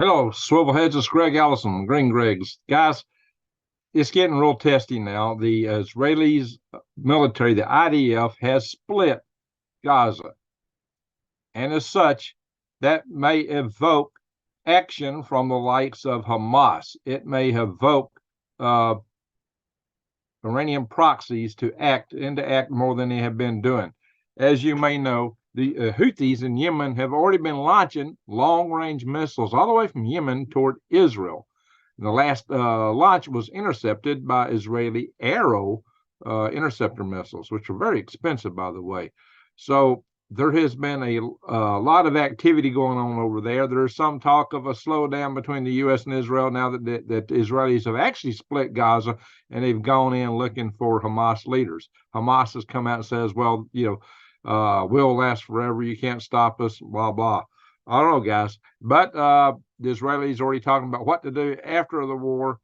Hello, Swivel Heads. It's Greg Allison, Green Gregs. Guys, it's getting real testy now. The Israelis military, the IDF, has split Gaza. And as such, that may evoke action from the likes of Hamas. It may evoke Iranian proxies to act more than they have been doing. As you may know, the Houthis in Yemen have already been launching long-range missiles all the way from Yemen toward Israel. The last launch was intercepted by Israeli Arrow interceptor missiles, which are very expensive, by the way. So there has been a lot of activity going on over there. There's some talk of a slowdown between the U.S. and Israel now that the Israelis have actually split Gaza and they've gone in looking for Hamas leaders. Hamas has come out and says, well, we'll last forever. You can't stop us, blah, blah. I don't know, guys. But the Israelis are already talking about what to do after the war,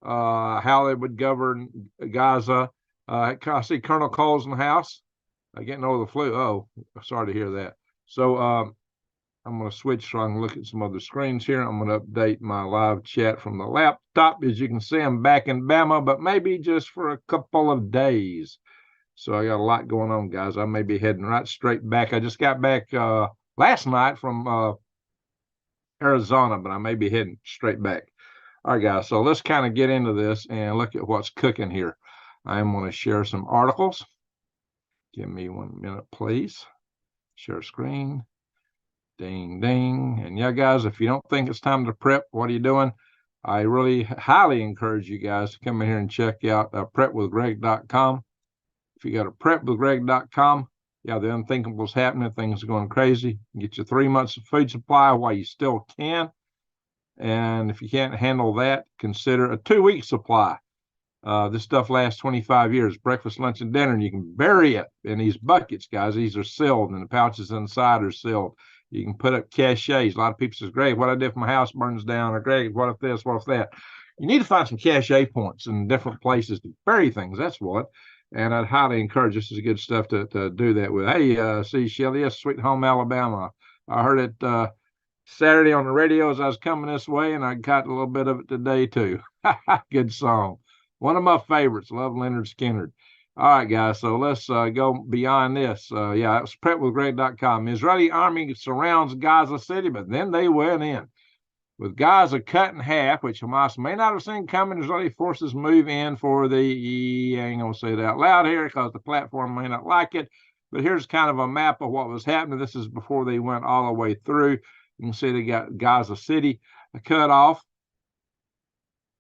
how they would govern Gaza. I see Colonel Cole's in the house. Getting over the flu. Oh, sorry to hear that. So I'm going to switch so I can look at some other screens here. I'm going to update my live chat from the laptop. As you can see, I'm back in Bama, but maybe just for a couple of days. So I got a lot going on, guys. I may be heading right straight back. I just got back last night from Arizona, but I may be heading straight back. All right, guys. So let's kind of get into this and look at what's cooking here. I'm going to share some articles. Give me 1 minute, please. Share screen. Ding, ding. And yeah, guys, if you don't think it's time to prep, what are you doing? I really highly encourage you guys to come in here and check out prepwithgreg.com. If you go to prepwithgreg.com, yeah, the unthinkable is happening. Things are going crazy. Get you 3 months of food supply while you still can. And if you can't handle that, consider a 2-week supply. This stuff lasts 25 years, breakfast, lunch, and dinner, and you can bury it in these buckets, guys. These are sealed, and the pouches inside are sealed. You can put up caches. A lot of people say, Greg, what I did if my house burns down? Or, Greg, what if this, what if that? You need to find some cache points in different places to bury things. That's what. And I'd highly encourage this is good stuff to do that with. Hey, see, Shelly, yes, Sweet Home, Alabama. I heard it Saturday on the radio as I was coming this way, and I got a little bit of it today, too. Good song. One of my favorites, love Leonard Skinner. All right, guys, so let's go beyond this. Yeah, it's prepwithgreg.com. Israeli army surrounds Gaza City, but then they went in. With Gaza cut in half, which Hamas may not have seen coming, Israeli forces move in for the, I ain't going to say it out loud here because the platform may not like it, but here's kind of a map of what was happening. This is before they went all the way through. You can see they got Gaza City cut off.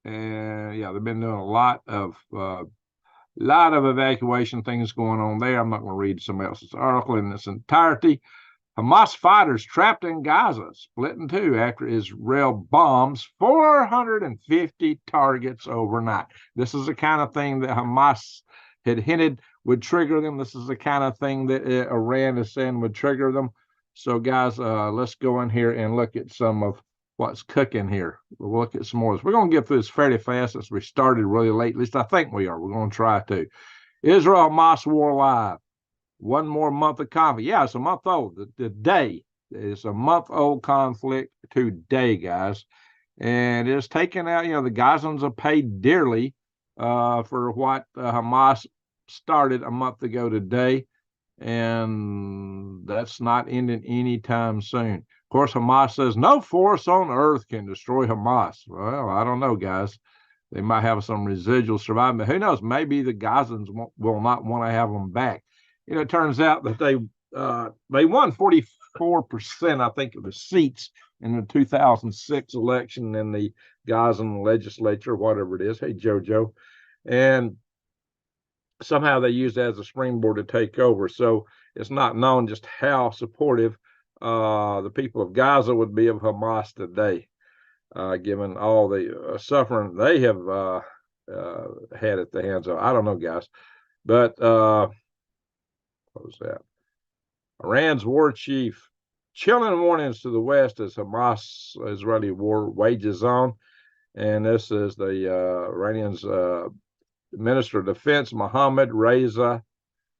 And yeah, they've been doing a lot of evacuation things going on there. I'm not going to read somebody else's article in its entirety. Hamas fighters trapped in Gaza, split in two after Israel bombs 450 targets overnight. This is the kind of thing that Hamas had hinted would trigger them. This is the kind of thing that Iran is saying would trigger them. So, guys, let's go in here and look at some of what's cooking here. We'll look at some more. We're going to get through this fairly fast since we started really late. At least I think we are. We're going to try to. Israel Hamas war live. 1 more month of conflict. Yeah, it's a month old. The day is a month-old conflict today, guys. And it's taken out, the Gazans have paid dearly for what Hamas started a month ago today. And that's not ending anytime soon. Of course, Hamas says no force on earth can destroy Hamas. Well, I don't know, guys. They might have some residual surviving, but who knows? Maybe the Gazans will not want to have them back. It turns out that they won 44%, I think, of the seats in the 2006 election in the Gazan legislature, whatever it is. Hey, JoJo. And somehow they used that as a springboard to take over. So it's not known just how supportive the people of Gaza would be of Hamas today, given all the suffering they have had at the hands of. I don't know, guys. But what was that? Iran's war chief, chilling warnings to the West as Hamas Israeli war wages on. And this is the Iranian's Minister of Defense, Mohammad Reza.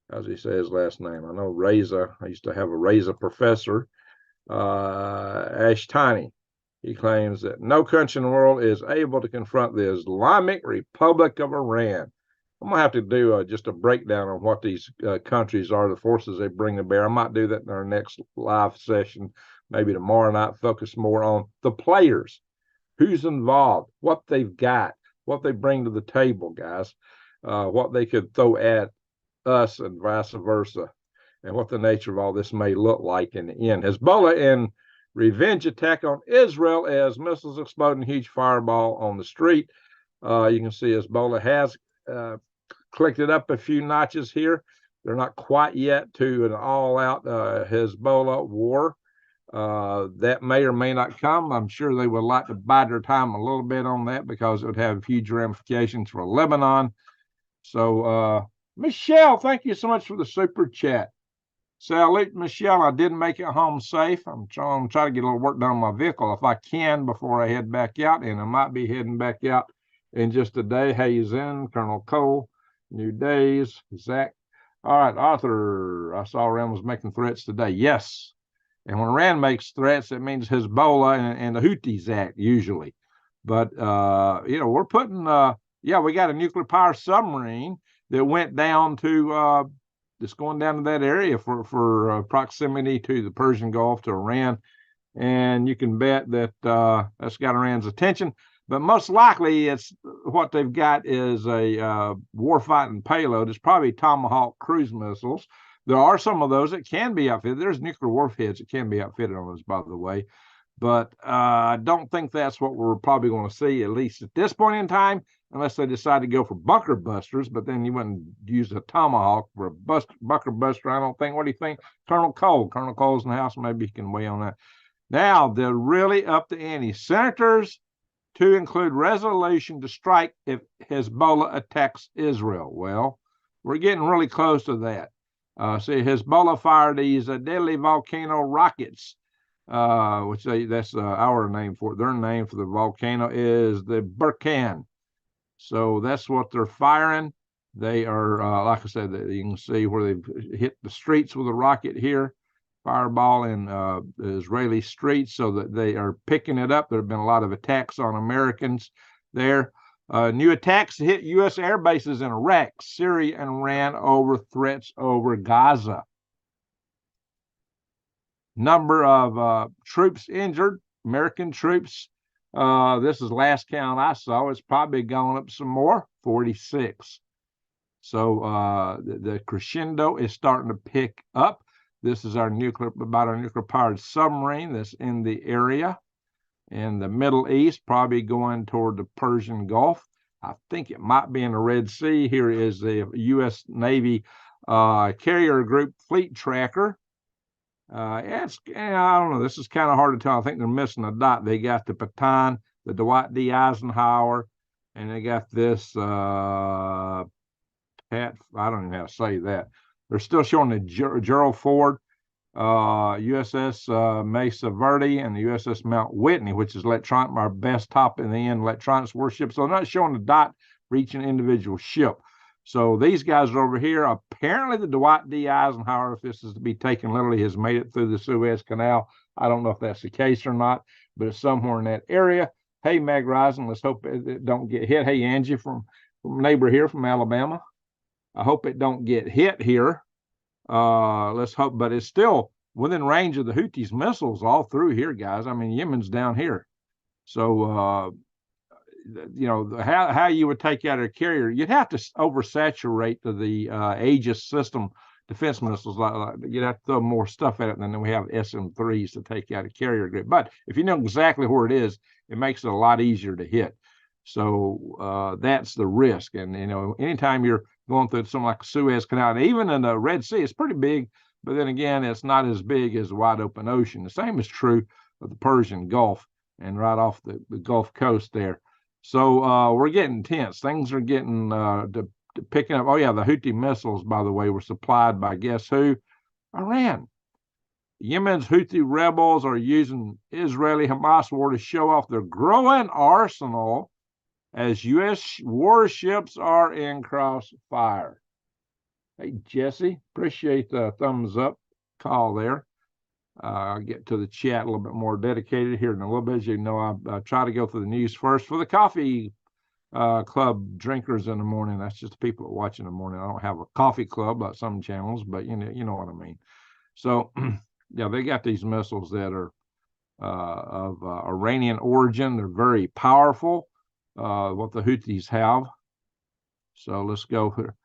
How does he say his last name? I know Reza. I used to have a Reza professor, Ashtani. He claims that no country in the world is able to confront the Islamic Republic of Iran. I'm going to have to do just a breakdown on what these countries are, the forces they bring to bear. I might do that in our next live session, maybe tomorrow night, focus more on the players, who's involved, what they've got, what they bring to the table, guys, what they could throw at us and vice versa, and what the nature of all this may look like in the end. Hezbollah in revenge attack on Israel as missiles explode in huge fireball on the street. You can see Hezbollah has clicked it up a few notches here. They're not quite yet to an all-out Hezbollah war. That may or may not come. I'm sure they would like to bide their time a little bit on that because it would have huge ramifications for Lebanon. So, Michelle, thank you so much for the super chat. Salute, Michelle. I did make it home safe. I'm trying to get a little work done on my vehicle if I can before I head back out, and I might be heading back out in just a day. Hayes in, Colonel Cole, New Days, Zach. All right, Arthur, I saw Iran was making threats today. Yes. And when Iran makes threats, it means Hezbollah and the Houthis act usually. But, we're putting, we got a nuclear power submarine that went down to, it's going down to that area for proximity to the Persian Gulf, to Iran. And you can bet that that's got Iran's attention. But most likely, it's what they've got is a warfighting payload. It's probably Tomahawk cruise missiles. There are some of those that can be outfitted. There's nuclear warheads that can be outfitted on those, by the way. But I don't think that's what we're probably going to see, at least at this point in time, unless they decide to go for bunker busters. But then you wouldn't use a Tomahawk for a bunker buster, I don't think. What do you think, Colonel Cole? Colonel Cole's in the house. Maybe he can weigh on that. Now, they're really up to ante. Senators to include resolution to strike if Hezbollah attacks Israel. Well, we're getting really close to that. See, Hezbollah fired these deadly volcano rockets, which that's our name for it. Their name for the volcano is the Burkan. So that's what they're firing. They are, like I said, you can see where they've hit the streets with a rocket here, fireball in the Israeli streets, so that they are picking it up. There have been a lot of attacks on Americans there. New attacks hit U.S. air bases in Iraq, Syria, and Iran over threats over Gaza. Number of troops injured, American troops. This is last count I saw. It's probably going up some more, 46. So the crescendo is starting to pick up. This is our nuclear-powered submarine that's in the area. In the Middle East, probably going toward the Persian Gulf. I think it might be in the Red Sea. Here is the U.S. Navy carrier group fleet tracker. I don't know. This is kind of hard to tell. I think they're missing a dot. They got the Bataan, the Dwight D. Eisenhower, and they got this I don't even know how to say that. They're still showing the Gerald Ford, USS Mesa Verde, and the USS Mount Whitney, which is our best top in the end electronics warship. So they're not showing the dot for each individual ship. So these guys are over here. Apparently the Dwight D. Eisenhower, if this is to be taken literally, has made it through the Suez Canal. I don't know if that's the case or not, but it's somewhere in that area. Hey, Meg Rising, let's hope it don't get hit. Hey, Angie from neighbor here from Alabama. I hope it don't get hit here. Let's hope, but it's still within range of the Houthis missiles all through here, guys. I mean, Yemen's down here. So, how you would take out a carrier, you'd have to oversaturate the Aegis system defense missiles. You'd have to throw more stuff at it, and then we have SM-3s to take out a carrier group. But if you know exactly where it is, it makes it a lot easier to hit. So that's the risk. And, anytime you're going through something like the Suez Canal, and even in the Red Sea, it's pretty big, but then again, it's not as big as the wide open ocean. The same is true of the Persian Gulf and right off the Gulf Coast there. So we're getting tense. Things are getting picking up. Oh, yeah, the Houthi missiles, by the way, were supplied by guess who? Iran. Yemen's Houthi rebels are using Israeli Hamas war to show off their growing arsenal as U.S. warships are in crossfire. Hey, Jesse, appreciate the thumbs up call there. I'll get to the chat a little bit more dedicated here in a little bit. As you know, I try to go through the news first for the coffee club drinkers in the morning. That's just the people that watch in the morning. I don't have a coffee club like some channels, but you know what I mean. So, yeah, they got these missiles that are of Iranian origin. They're very powerful, what the Houthis have. So let's go here.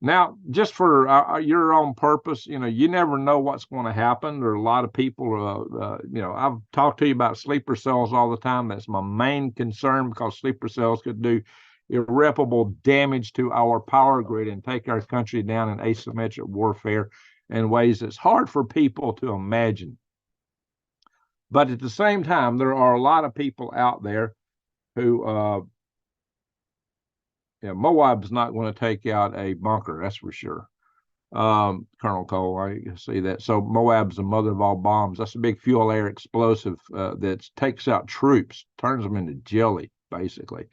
Now, just for your own purpose, you never know what's going to happen. There are a lot of people, I've talked to you about sleeper cells all the time. That's my main concern, because sleeper cells could do irreparable damage to our power grid and take our country down in asymmetric warfare in ways that's hard for people to imagine. But at the same time, there are a lot of people out there who, Moab's not going to take out a bunker, that's for sure. Colonel Cole, I see that. So Moab's the mother of all bombs. That's a big fuel air explosive that takes out troops, turns them into jelly, basically.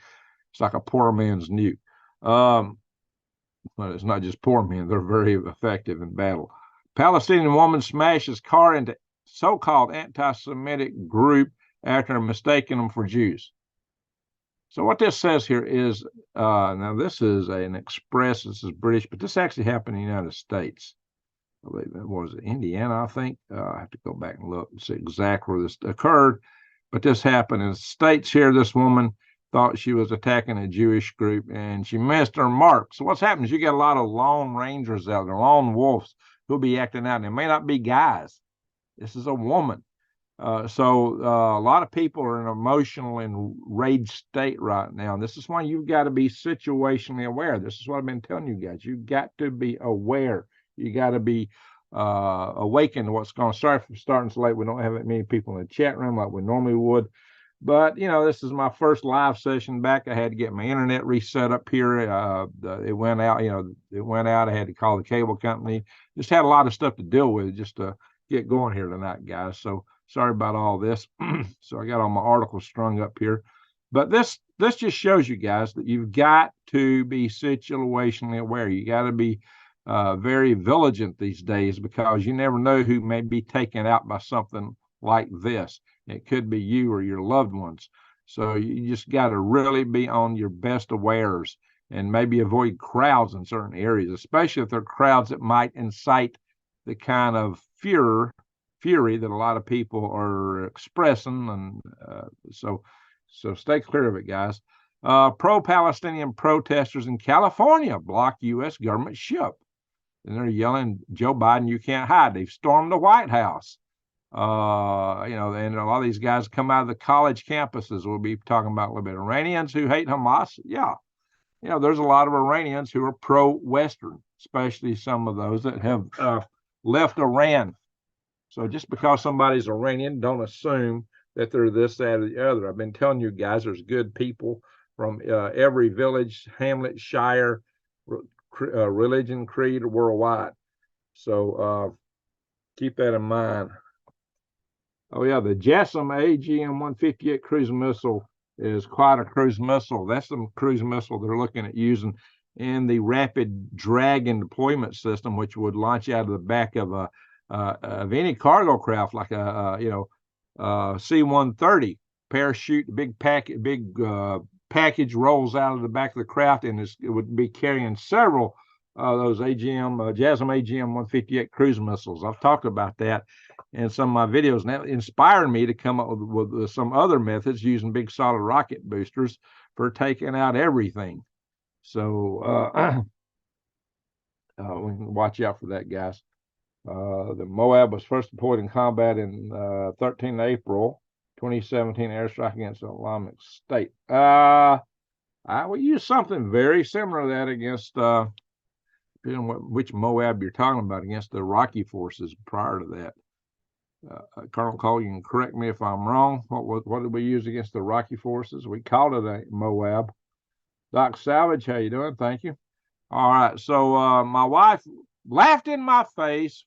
It's like a poor man's nuke. But it's not just poor men. They're very effective in battle. Palestinian woman smashes car into so-called anti-Semitic group after mistaking them for Jews. So what this says here is, now this is an express, this is British, but this actually happened in the United States. I believe it was Indiana, I think. I have to go back and look and see exactly where this occurred. But this happened in the States here. This woman thought she was attacking a Jewish group, and she missed her mark. So what's happened is you get a lot of lone rangers out there, lone wolves, who'll be acting out. And it may not be guys. This is a woman. So a lot of people are in an emotional enraged state right now. And this is why you've got to be situationally aware. This is what I've been telling you guys. You've got to be aware. You got to be awakened to what's going on. Sorry for starting so late. We don't have that many people in the chat room like we normally would. But, this is my first live session back. I had to get my internet reset up here. It went out, it went out. I had to call the cable company. Just had a lot of stuff to deal with just to get going here tonight, guys. So sorry about all this. So I got all my articles strung up here. But this just shows you guys that you've got to be situationally aware. You got to be very vigilant these days, because you never know who may be taken out by something like this. It could be you or your loved ones. So you just got to really be on your best awares and maybe avoid crowds in certain areas, especially if they're crowds that might incite the kind of fury that a lot of people are expressing. And so stay clear of it, guys. Pro-Palestinian protesters in California block U.S. government ship. And they're yelling, Joe Biden, you can't hide. They've stormed the White House. And a lot of these guys come out of the college campuses. We'll be talking about a little bit. Iranians who hate Hamas. Yeah. There's a lot of Iranians who are pro-Western, especially some of those that have left Iran. So just because somebody's Iranian, don't assume that they're this, that, or the other. I've been telling you guys, there's good people from every village, hamlet, shire, religion, creed, worldwide. So keep that in mind. Oh, yeah, the JASSM AGM-158 cruise missile is quite a cruise missile. That's the cruise missile they're looking at using in the Rapid Dragon deployment system, which would launch out of the back of any cargo craft, like a C-130 parachute. Big package rolls out of the back of the craft, and it would be carrying several those JASSM AGM-158 cruise missiles. I've talked about that in some of my videos, and that inspired me to come up with some other methods using big solid rocket boosters for taking out everything. So we can watch out for that, guys. The Moab was first deployed in combat in 13 April 2017 airstrike against the Islamic State. I will use something very similar to that against, depending on which Moab you're talking about, against the Iraqi forces prior to that. Colonel Cole, you can correct me if I'm wrong. What did we use against the Iraqi forces? We called it a Moab. Doc Savage, how you doing? Thank you. All right, so my wife laughed in my face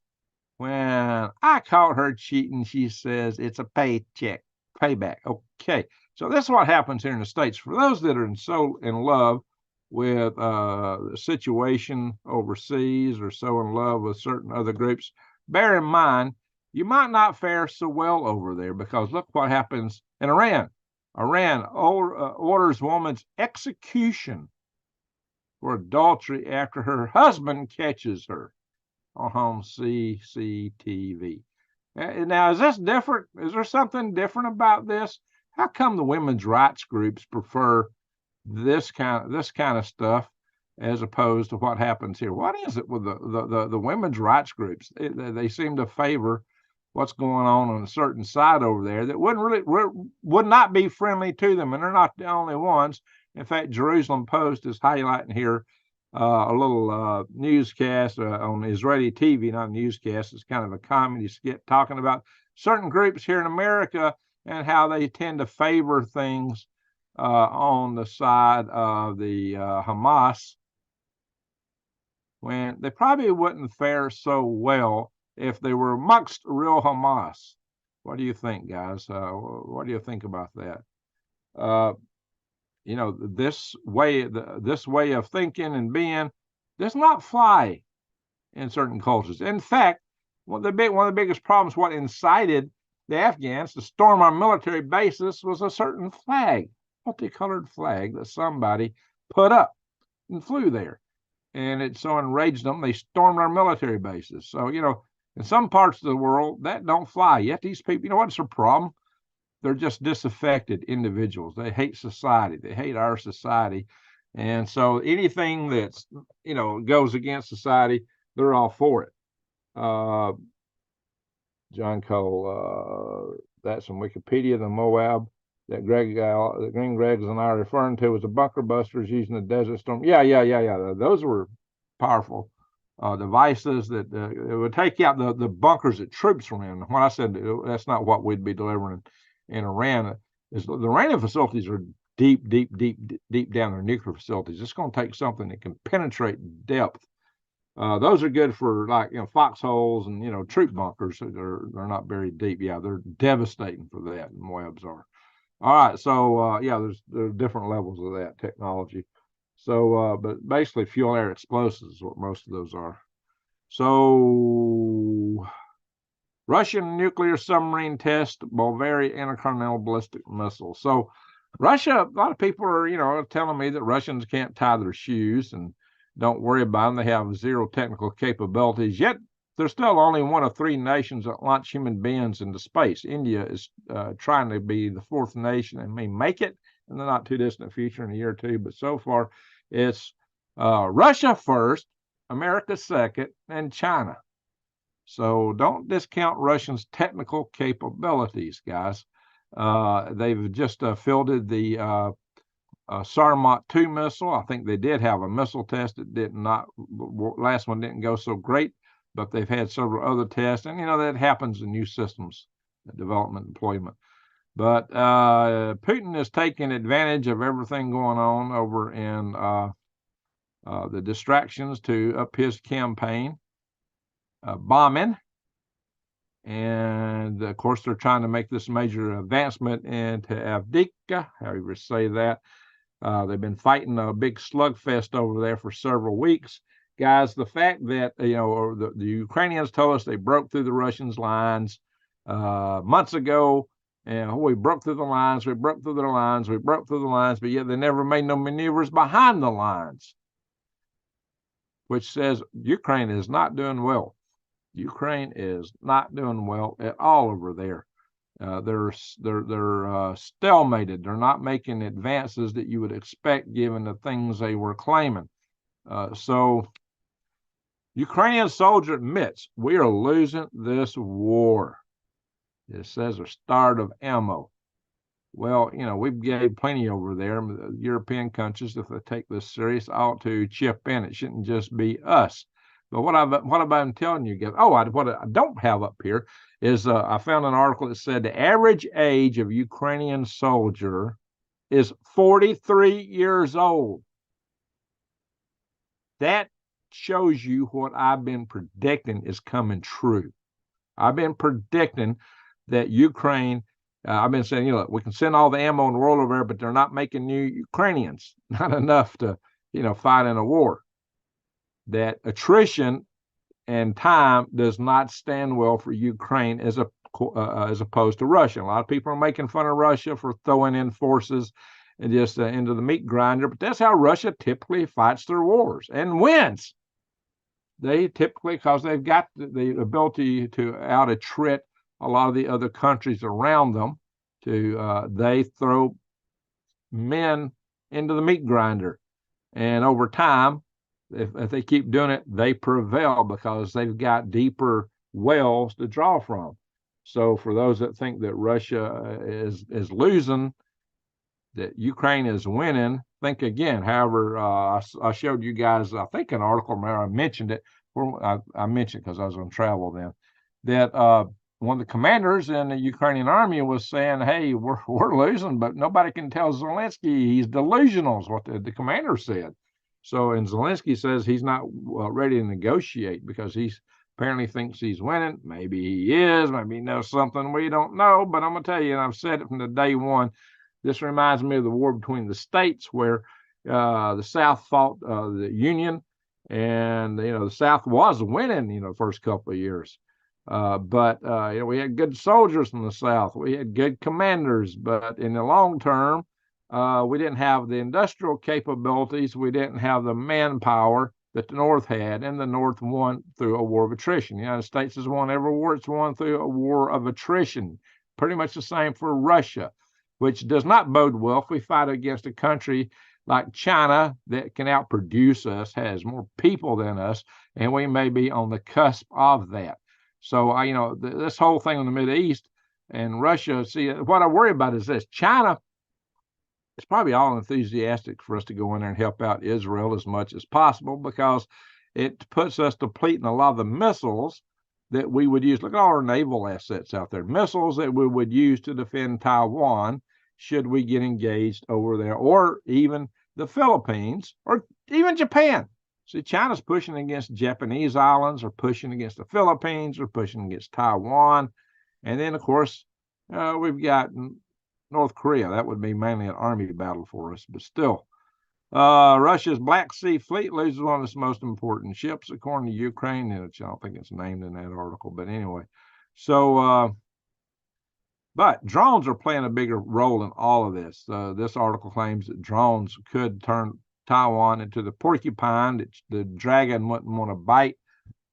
when I caught her cheating. She says it's a payback. Okay, so this is what happens here in the States. For those that are so in love with the situation overseas, or so in love with certain other groups, bear in mind you might not fare so well over there, because look what happens in Iran. Iran orders woman's execution for adultery after her husband catches her on home CCTV. Now, is this different? Is there something different about this? How come the women's rights groups prefer this kind of stuff as opposed to what happens here? What is it with the women's rights groups? They seem to favor what's going on a certain side over there that would not be friendly to them, and they're not the only ones. In fact, Jerusalem Post is highlighting here a little newscast on Israeli TV, not a newscast. It's kind of a comedy skit talking about certain groups here in America and how they tend to favor things on the side of the Hamas, when they probably wouldn't fare so well if they were amongst real Hamas. What do you think, guys? What do you think about that? This way of thinking and being does not fly in certain cultures. In fact, one of the biggest problems, what incited the Afghans to storm our military bases, was a certain flag, multicolored flag that somebody put up and flew there. And it so enraged them, they stormed our military bases. So, in some parts of the world, that don't fly. Yet these people, what's their problem? They're just disaffected individuals. They hate society. They hate our society. And so anything that's, goes against society, they're all for it. John Cole, that's from Wikipedia. The Moab that Green Greg's and I are referring to was the bunker busters using the Desert Storm. Yeah. Those were powerful devices that it would take out the bunkers that troops were in. When I said that's not what we'd be delivering in Iran, is the Iranian facilities are deep down their nuclear facilities. It's going to take something that can penetrate depth. Those are good for foxholes and troop bunkers. They're not very deep. Yeah, they're devastating for that. And Moabs are. All right, so there's different levels of that technology. So, but basically, fuel air explosives is what most of those are. So, Russian nuclear submarine test Bulgaria intercontinental ballistic missile. So, Russia, a lot of people are telling me that Russians can't tie their shoes and don't worry about them. They have zero technical capabilities. Yet they're still only one of 3 nations that launch human beings into space. India is trying to be the 4th nation and may make it in the not too distant future, in a year or two. But so far, it's Russia first, America second, and China. So don't discount Russians' technical capabilities, guys. They've just fielded the Sarmat 2 missile. I think they did have a missile test. It did not. Last one didn't go so great, but they've had several other tests, and that happens in new systems development, deployment. But Putin is taking advantage of everything going on over in the distractions to up his campaign, bombing. And of course, they're trying to make this major advancement into Avdiivka, however you say that. They've been fighting a big slugfest over there for several weeks. Guys, the fact that, the Ukrainians told us they broke through the Russians' lines months ago, and we broke through the lines, we broke through their lines, we broke through the lines, but yet they never made no maneuvers behind the lines, which says Ukraine is not doing well. Ukraine is not doing well at all over there. They're stalemated. They're not making advances that you would expect given the things they were claiming. So Ukrainian soldier admits we are losing this war. It says they're starved of ammo. Well, we've gave plenty over there. The European countries, if they take this serious, ought to chip in. It shouldn't just be us. But what I'm telling you guys, what I don't have up here is I found an article that said the average age of Ukrainian soldier is 43 years old. That shows you what I've been predicting is coming true. I've been predicting that Ukraine, I've been saying, we can send all the ammo in the world over there, but they're not making new Ukrainians, not enough to, fight in a war. That attrition and time does not stand well for Ukraine as opposed to Russia. A lot of people are making fun of Russia for throwing in forces and just into the meat grinder, but that's how Russia typically fights their wars and wins. They typically, because they've got the ability to out-attrit a lot of the other countries around them, they throw men into the meat grinder. And over time, if they keep doing it, they prevail because they've got deeper wells to draw from. So for those that think that Russia is losing, that Ukraine is winning, think again. However, I showed you guys, I think, an article where I mentioned it. I mentioned it because I was on travel then, that one of the commanders in the Ukrainian army was saying, hey, we're losing, but nobody can tell Zelensky he's delusional, is what the commander said. So, and Zelensky says he's not ready to negotiate because he apparently thinks he's winning. Maybe he is. Maybe he knows something we don't know. But I'm going to tell you, and I've said it from the day one, this reminds me of the war between the states where the South fought the Union, and the South was winning, the first couple of years. But we had good soldiers from the South. We had good commanders, but in the long term, we didn't have the industrial capabilities. We didn't have the manpower that the North had, and the North won through a war of attrition. The United States has won every war. It's won through a war of attrition. Pretty much the same for Russia, which does not bode well if we fight against a country like China that can outproduce us, has more people than us, and we may be on the cusp of that. So, this whole thing in the Middle East and Russia, see, what I worry about is this. China is probably all enthusiastic for us to go in there and help out Israel as much as possible because it puts us depleting a lot of the missiles that we would use. Look at all our naval assets out there, missiles that we would use to defend Taiwan should we get engaged over there, or even the Philippines, or even Japan. See, China's pushing against Japanese islands, or pushing against the Philippines, or pushing against Taiwan. And then, of course, we've got North Korea. That would be mainly an army battle for us, but still. Russia's Black Sea Fleet loses one of its most important ships, according to Ukraine, which I don't think it's named in that article, but anyway. So, but drones are playing a bigger role in all of this. This article claims that drones could turn Taiwan into the porcupine that the dragon wouldn't want to bite.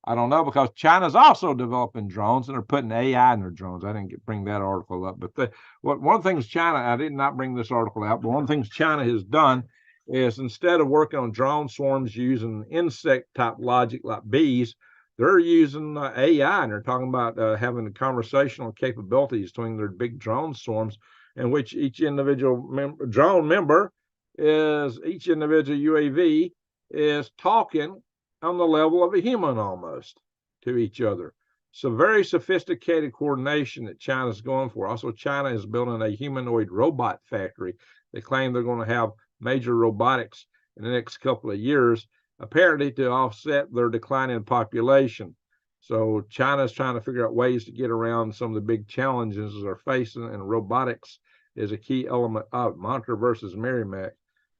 I don't know, because China's also developing drones, and they're putting AI in their drones. I didn't bring that article up, but one of the things China, I did not bring this article out, but one of the things China has done is, instead of working on drone swarms using insect type logic like bees, they're using AI, and they're talking about having the conversational capabilities between their big drone swarms, in which each individual drone member each individual UAV is talking on the level of a human almost to each other. So very sophisticated coordination that China's going for. Also, China is building a humanoid robot factory. They claim they're going to have major robotics in the next couple of years, apparently to offset their declining population. So China's trying to figure out ways to get around some of the big challenges they're facing, and robotics is a key element of Monitor versus Merrimack.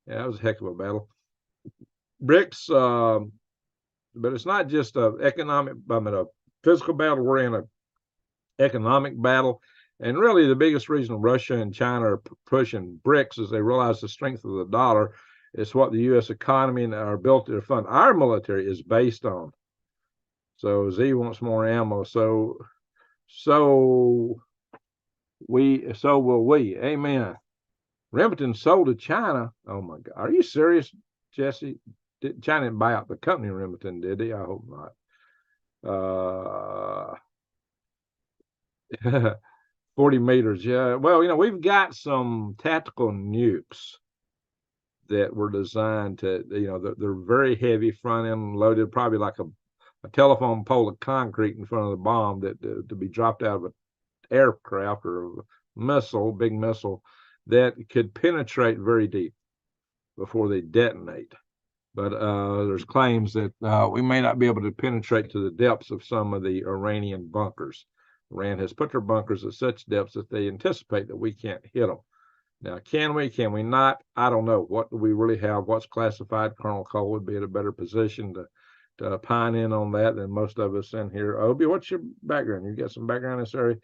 Yeah, that was a heck of a battle. BRICS, but it's not just a physical battle. We're in an economic battle. And really, the biggest reason Russia and China are pushing BRICS is they realize the strength of the dollar is what the U.S. economy and our ability to fund our military is based on. So Z wants more ammo. So will we. Amen. Remington sold to China. Oh my God. Are you serious, Jesse? China didn't buy out the company Remington, did he? I hope not. 40 meters. Yeah. Well, we've got some tactical nukes that were designed to, they're very heavy, front end loaded, probably like a telephone pole of concrete in front of the bomb that to be dropped out of an aircraft or a missile, big missile, that could penetrate very deep before they detonate. But there's claims that we may not be able to penetrate to the depths of some of the Iranian bunkers. Iran has put their bunkers at such depths that they anticipate that we can't hit them. Now, can we not? I don't know. What do we really have? What's classified? Colonel Cole would be in a better position pine in on that than most of us in here. Obi, what's your background? You got some background in this area?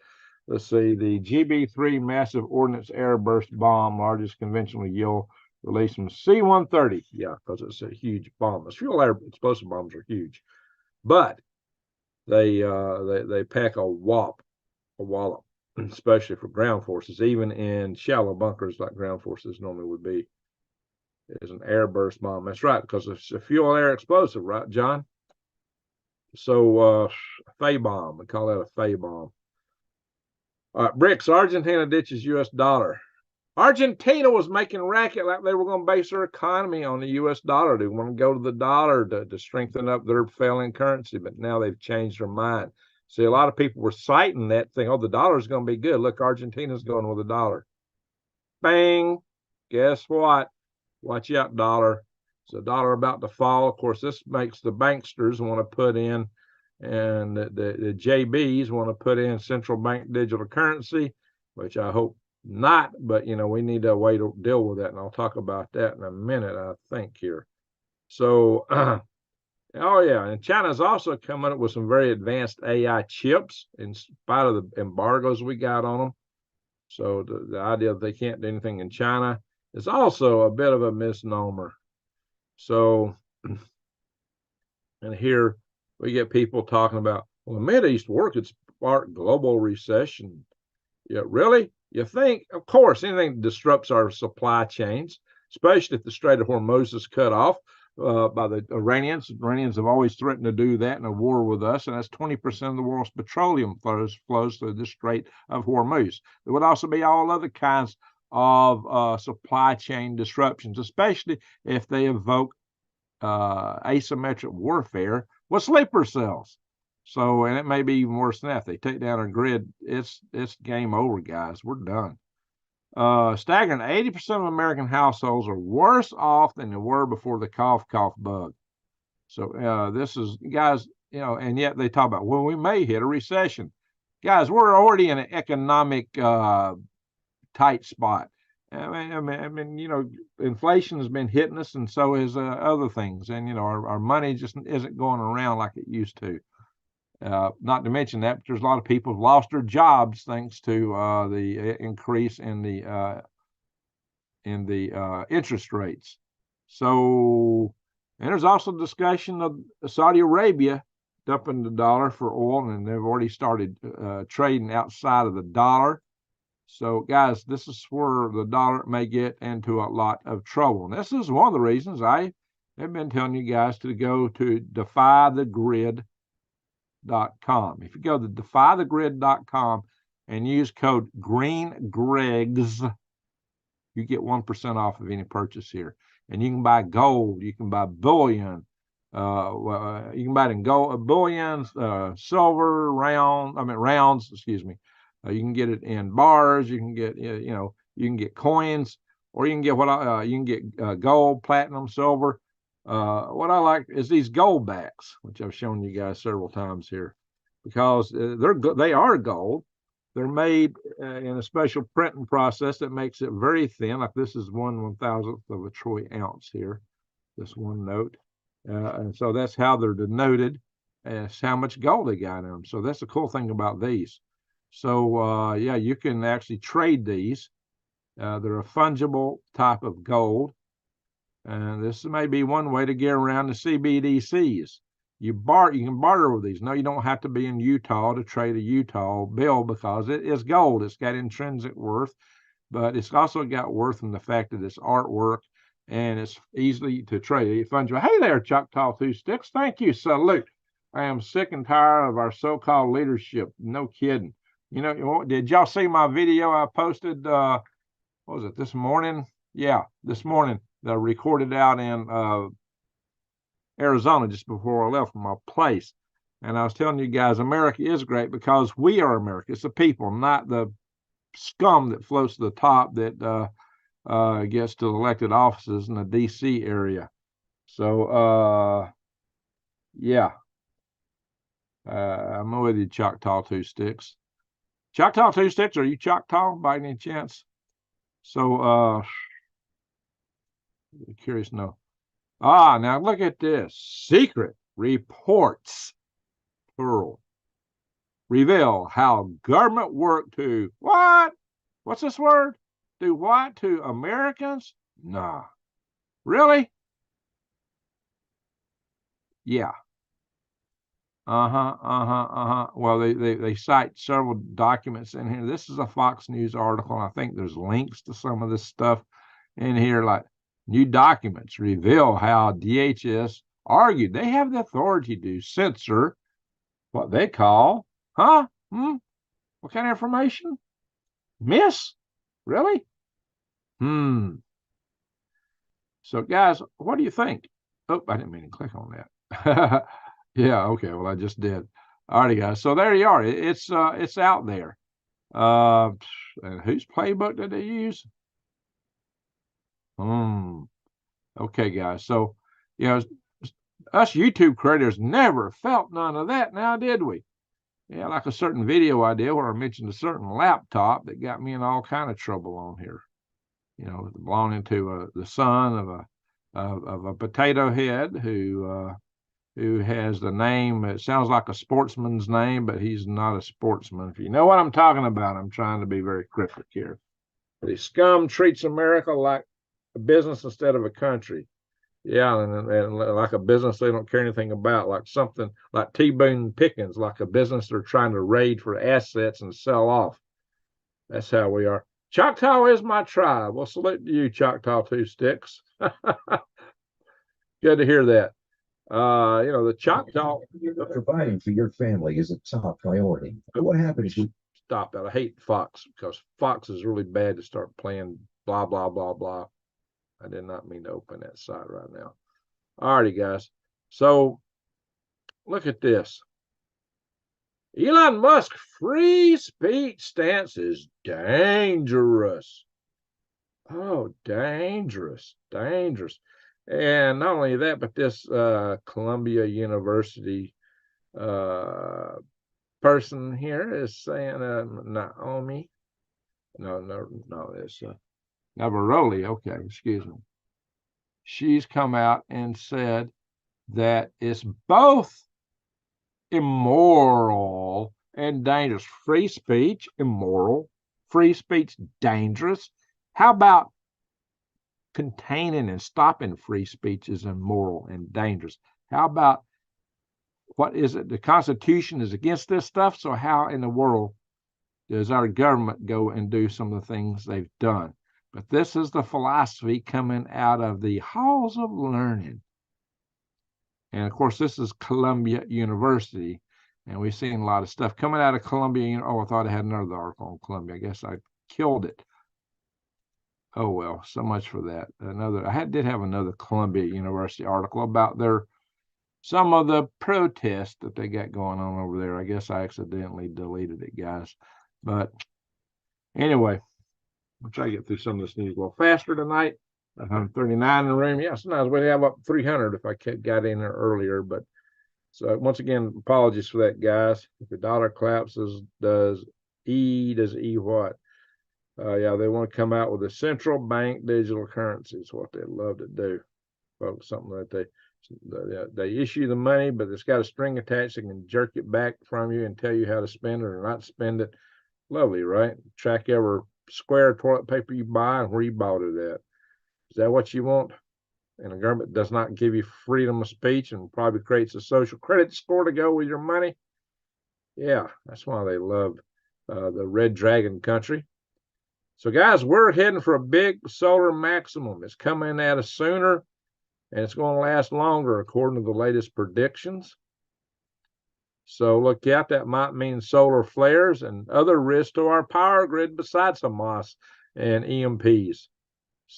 Let's see. The GB-3 massive ordnance airburst bomb, largest conventional yield released from C-130. Yeah, because it's a huge bomb. Those fuel air explosive bombs are huge, but they pack a wallop, especially for ground forces, even in shallow bunkers like ground forces normally would be. Is an airburst bomb. That's right, because it's a fuel air explosive, right, John? So Fay bomb, we call that a Fay bomb. All right, BRICS, Argentina ditches US dollar. Argentina was making racket like they were going to base their economy on the US dollar. They want to go to the dollar to strengthen up their failing currency, but now they've changed their mind. See, a lot of people were citing that thing, oh, the dollar is going to be good. Look, Argentina's going with a dollar. Bang. Guess what? Watch out, dollar. Is the dollar about to fall? Of course, this makes the banksters want to put in, and the JBs want to put in central bank digital currency, which I hope not, but, we need a way to deal with that, and I'll talk about that in a minute, I think, here. So, oh, yeah, and China's also coming up with some very advanced AI chips in spite of the embargoes we got on them. So the idea that they can't do anything in China is also a bit of a misnomer. So, and here we get people talking about, well, the Mideast war could spark global recession. Yeah, really? You think? Of course, anything that disrupts our supply chains, especially if the Strait of Hormuz is cut off by the Iranians. Iranians have always threatened to do that in a war with us, and that's 20% of the world's petroleum flows through the Strait of Hormuz. There would also be all other kinds of supply chain disruptions, especially if they evoke asymmetric warfare with sleeper cells. So, and it may be even worse than that. If they take down our grid, it's game over, guys. We're done. Staggering 80% of American households are worse off than they were before the cough bug. So this is, guys, and yet they talk about, well, we may hit a recession. Guys, we're already in an economic tight spot. I mean, inflation has been hitting us, and so is other things. And, our money just isn't going around like it used to. Not to mention that, but there's a lot of people who've lost their jobs thanks to the increase in the interest rates. So, and there's also discussion of Saudi Arabia dumping the dollar for oil, and they've already started trading outside of the dollar. So, guys, this is where the dollar may get into a lot of trouble. And this is one of the reasons I have been telling you guys to go to defythegrid.com. If you go to defythegrid.com and use code GREENGREGS, you get 1% off of any purchase here. And you can buy gold, you can buy bullion, you can buy it in gold, bullion, silver, rounds, excuse me. You can get it in bars, you can get, you can get coins, or you can get you can get gold, platinum, silver. What I like is these gold backs, which I've shown you guys several times here, because they are gold. They're made in a special printing process that makes it very thin. Like this is 1/1000th of a troy ounce here, this one note. And so that's how they're denoted as how much gold they got in them. So that's the cool thing about these. So yeah, you can actually trade these. They're a fungible type of gold. And this may be one way to get around the CBDCs. You can barter with these. No, you don't have to be in Utah to trade a Utah bill because it is gold. It's got intrinsic worth, but it's also got worth in the fact that it's artwork and it's easily to trade. Fungible. Hey there, Choctaw Two Sticks. Thank you. Salute. I am sick and tired of our so-called leadership. No kidding. Did y'all see my video I posted? What was it, this morning? Yeah, this morning. That I recorded out in Arizona just before I left from my place. And I was telling you guys, America is great because we are America. It's the people, not the scum that floats to the top that gets to elected offices in the D.C. area. So, yeah. I'm with you, Choctaw Two Sticks. Choctaw Two Sticks, are you Choctaw by any chance? So, curious to know. Now look at this. Secret. reports, plural, reveal how government work to what? What's this word? Do what to Americans? Nah. Really? Yeah. Well, they cite several documents in here. This is a Fox News article. I think there's links to some of this stuff in here, like new documents reveal how DHS argued they have the authority to censor what they call, what kind of information? Miss? Really? So, guys, what do you think? Oh, I didn't mean to click on that. Yeah, okay. Well, I just did. All righty, guys. So there you are. It's out there. And whose playbook did they use? Okay, guys. So, us YouTube creators never felt none of that. Now, did we? Yeah, like a certain video I did where I mentioned a certain laptop that got me in all kind of trouble on here. Belonging to the son of a potato head who has the name. It sounds like a sportsman's name, but he's not a sportsman. If you know what I'm talking about, I'm trying to be very cryptic here. The scum treats America like a business instead of a country. Yeah, and like a business they don't care anything about, like something like T-Boone Pickens, like a business they're trying to raid for assets and sell off. That's how we are. Choctaw is my tribe. Well, salute to you, Choctaw Two Sticks. Good to hear that. The Choctaw. Providing for your family is a top priority. But what happens? Stop that. I hate Fox because Fox is really bad to start playing blah, blah, blah, blah. I did not mean to open that site right now. All righty, guys. So look at this. Elon Musk's free speech stance is dangerous. Oh, dangerous. And not only that, but this Columbia University person here is saying, Naomi. No, it's Navaroli. Okay, excuse me. She's come out and said that it's both immoral and dangerous. Free speech, immoral. Free speech, dangerous. How about containing and stopping free speech is immoral and dangerous? How about, what is it? The Constitution is against this stuff, so how in the world does our government go and do some of the things they've done? But this is the philosophy coming out of the halls of learning. And of course, this is Columbia University. And we've seen a lot of stuff coming out of Columbia. Oh, I thought I had another article on Columbia. I guess I killed it. Oh, well, so much for that. I did have another Columbia University article about some of the protests that they got going on over there. I guess I accidentally deleted it, guys. But anyway, I'll try to get through some of this news a little faster tonight. 139 in the room. Yeah, sometimes we'd have up 300 if I got in there earlier. But so once again, apologies for that, guys. If the dollar collapses, does E what? Yeah, they want to come out with a central bank digital currency. It's what they love to do. Folks, something that they issue the money, but it's got a string attached that can jerk it back from you and tell you how to spend it or not spend it. Lovely, right? Track every square toilet paper you buy and where you bought it at. Is that what you want? And the government does not give you freedom of speech and probably creates a social credit score to go with your money. Yeah, that's why they love the Red Dragon country. So, guys, we're heading for a big solar maximum. It's coming at us sooner, and it's going to last longer, according to the latest predictions. So look out. That might mean solar flares and other risks to our power grid besides Hamas and EMPs.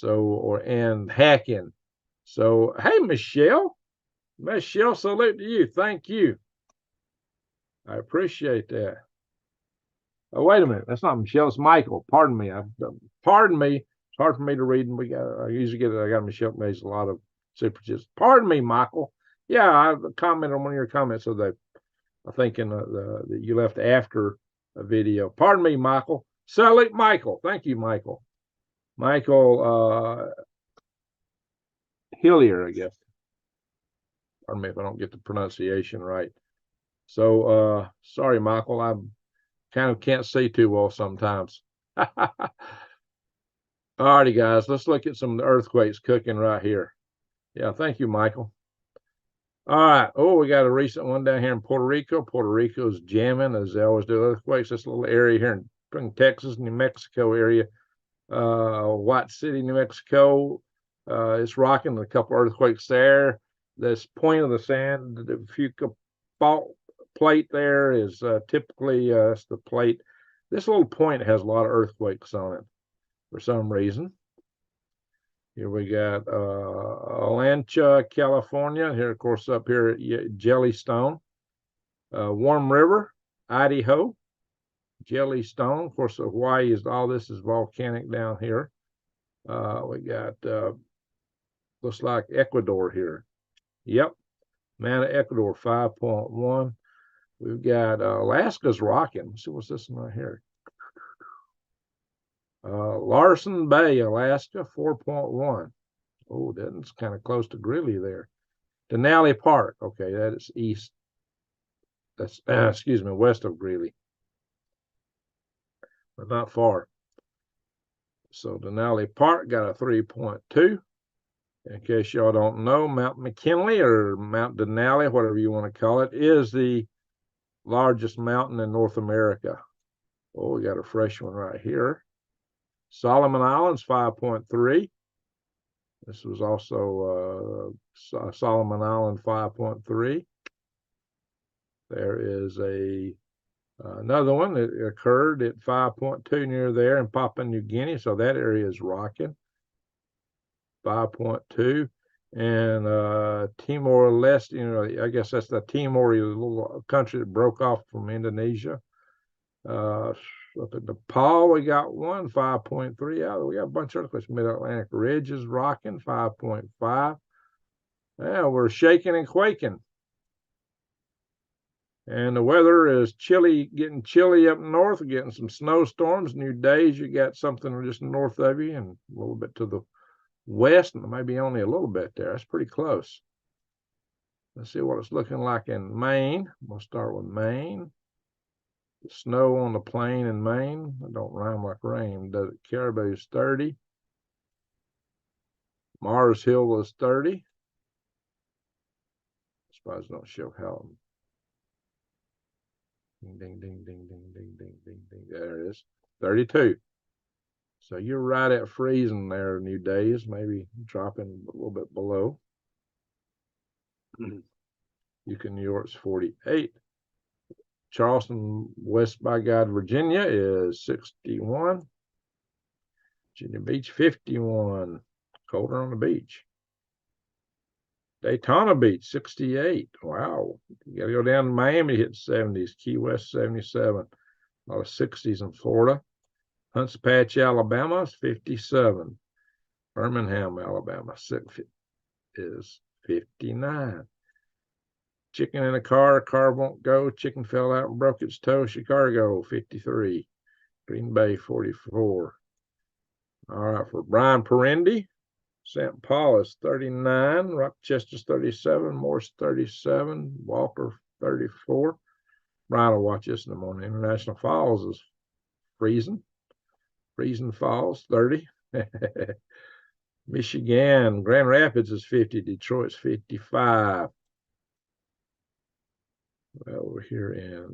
And hacking. So, hey, Michelle, salute to you. Thank you. I appreciate that. Oh, wait a minute. That's not Michelle. It's Michael. Pardon me. Pardon me. It's hard for me to read. And I got Michelle makes a lot of super chats. Pardon me, Michael. Yeah, I commented on one of your comments so that I think that you left after a video. Pardon me, Michael. Salute, Michael. Thank you, Michael. Michael Hillier, I guess. Pardon me if I don't get the pronunciation right. So sorry, Michael, I kind of can't see too well sometimes. All righty, guys, let's look at some of the earthquakes cooking right here. Yeah, thank you, Michael. All right. Oh, we got a recent one down here in Puerto Rico. Puerto Rico's jamming, as they always do earthquakes. This little area here in Texas, New Mexico area, White City, New Mexico. It's rocking. A couple earthquakes there. This point of the sand, the Fuca fault plate there is typically it's the plate. This little point has a lot of earthquakes on it for some reason. Here we got Alancha, California. Here, of course, up here at Jellystone. Warm River, Idaho. Jellystone. Of course, Hawaii is all this is volcanic down here. We got looks like Ecuador here. Yep, Mana, Ecuador 5.1. We've got Alaska's rocking. Let's see what's this one right here. Larsen Bay, Alaska 4.1. Oh, that's kind of close to Greeley there. Denali Park. Okay, that is east. That's excuse me, west of Greeley, but not far. So Denali Park got a 3.2. In case y'all don't know, Mount McKinley or Mount Denali, whatever you want to call it, is the largest mountain in North America. Oh, we got a fresh one right here. Solomon Islands 5.3. This was also Solomon Island 5.3. There is another one that occurred at 5.2 near there in Papua New Guinea. So that area is rocking. 5.2. And Timor-Leste, you know, I guess that's the Timor, little country that broke off from Indonesia. Up in Nepal, we got one, 5.3 out. We got a bunch of earthquakes. Mid-Atlantic Ridge is rocking, 5.5. Yeah, we're shaking and quaking. And the weather is chilly, getting chilly up north. We're getting some snowstorms, new days. You got something just north of you and a little bit to the west, and maybe only a little bit there. That's pretty close. Let's see what it's looking like in Maine. We'll start with Maine. The snow on the plain in Maine. It don't rhyme like rain, does it? Caribou's 30. Mars Hill is 30. Suppose don't show how. Ding, ding, ding, ding, ding, ding, ding, ding, ding. There it is. 32. So you're right at freezing there, new days, maybe dropping a little bit below. Yukon, New York's 48. Charleston, West by God, Virginia is 61. Virginia Beach, 51. Colder on the beach. Daytona Beach, 68. Wow. You got to go down to Miami, hit 70s. Key West, 77. A lot of 60s in Florida. Hunts Patch, Alabama is 57. Birmingham, Alabama is 59. Chicken in a car won't go. Chicken fell out and broke its toe. Chicago, 53. Green Bay, 44. All right, for Brian Perendi, St. Paul is 39. Rochester's 37. Morse, 37. Walker, 34. Brian will watch this in the morning. International Falls is freezing. Freezing Falls, 30. Michigan, Grand Rapids is 50. Detroit's 55. Well, we're here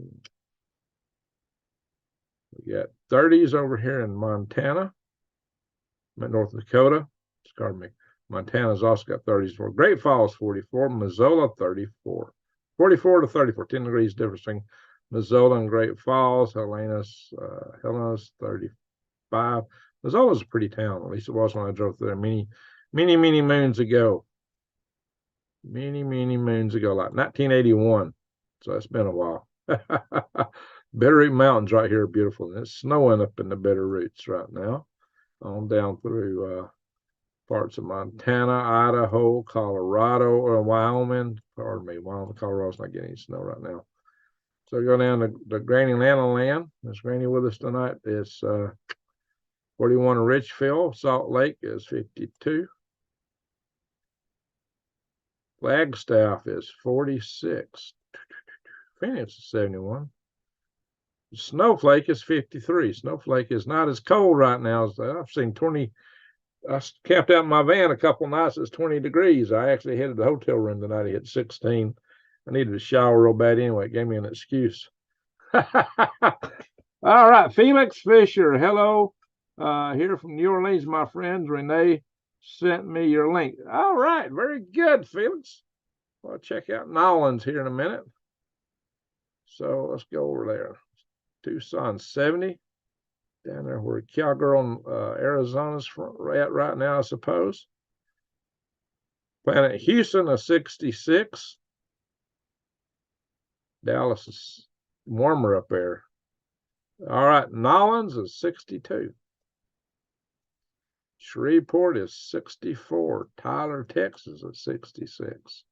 we got 30s over here in Montana, North Dakota. Pardon me. Montana's also got 30s for Great Falls, 44. Missoula, 34. 44 to 34, 10 degrees difference between Missoula and Great Falls. Helena's 35. Missoula's a pretty town, at least it was when I drove through there many moons ago. Many moons ago, like 1981. So it's been a while. Bitterroot Mountains right here are beautiful. And it's snowing up in the Bitterroots right now. On down through parts of Montana, Idaho, Colorado, or Wyoming. Pardon me, Wyoming, Colorado's not getting any snow right now. So go down to the Granny Lana land. There's Granny with us tonight. It's 41 in Richfield. Salt Lake is 52. Flagstaff is 46. Phoenix is 71. Snowflake is 53. Snowflake is not as cold right now as I've seen 20. I camped out in my van a couple nights. It's 20 degrees. I actually headed to the hotel room tonight. It hit 16. I needed a shower real bad anyway. It gave me an excuse. All right. Felix Fisher. Hello. Here from New Orleans, my friends. Renee sent me your link. All right. Very good, Felix. I'll check out Nolans here in a minute. So let's go over there. Tucson 70. Down there where Cowgirl, Arizona's at right now, I suppose. Planet Houston, a 66. Dallas is warmer up there. All right, Nolans is 62. Shreveport is 64. Tyler, Texas is 66.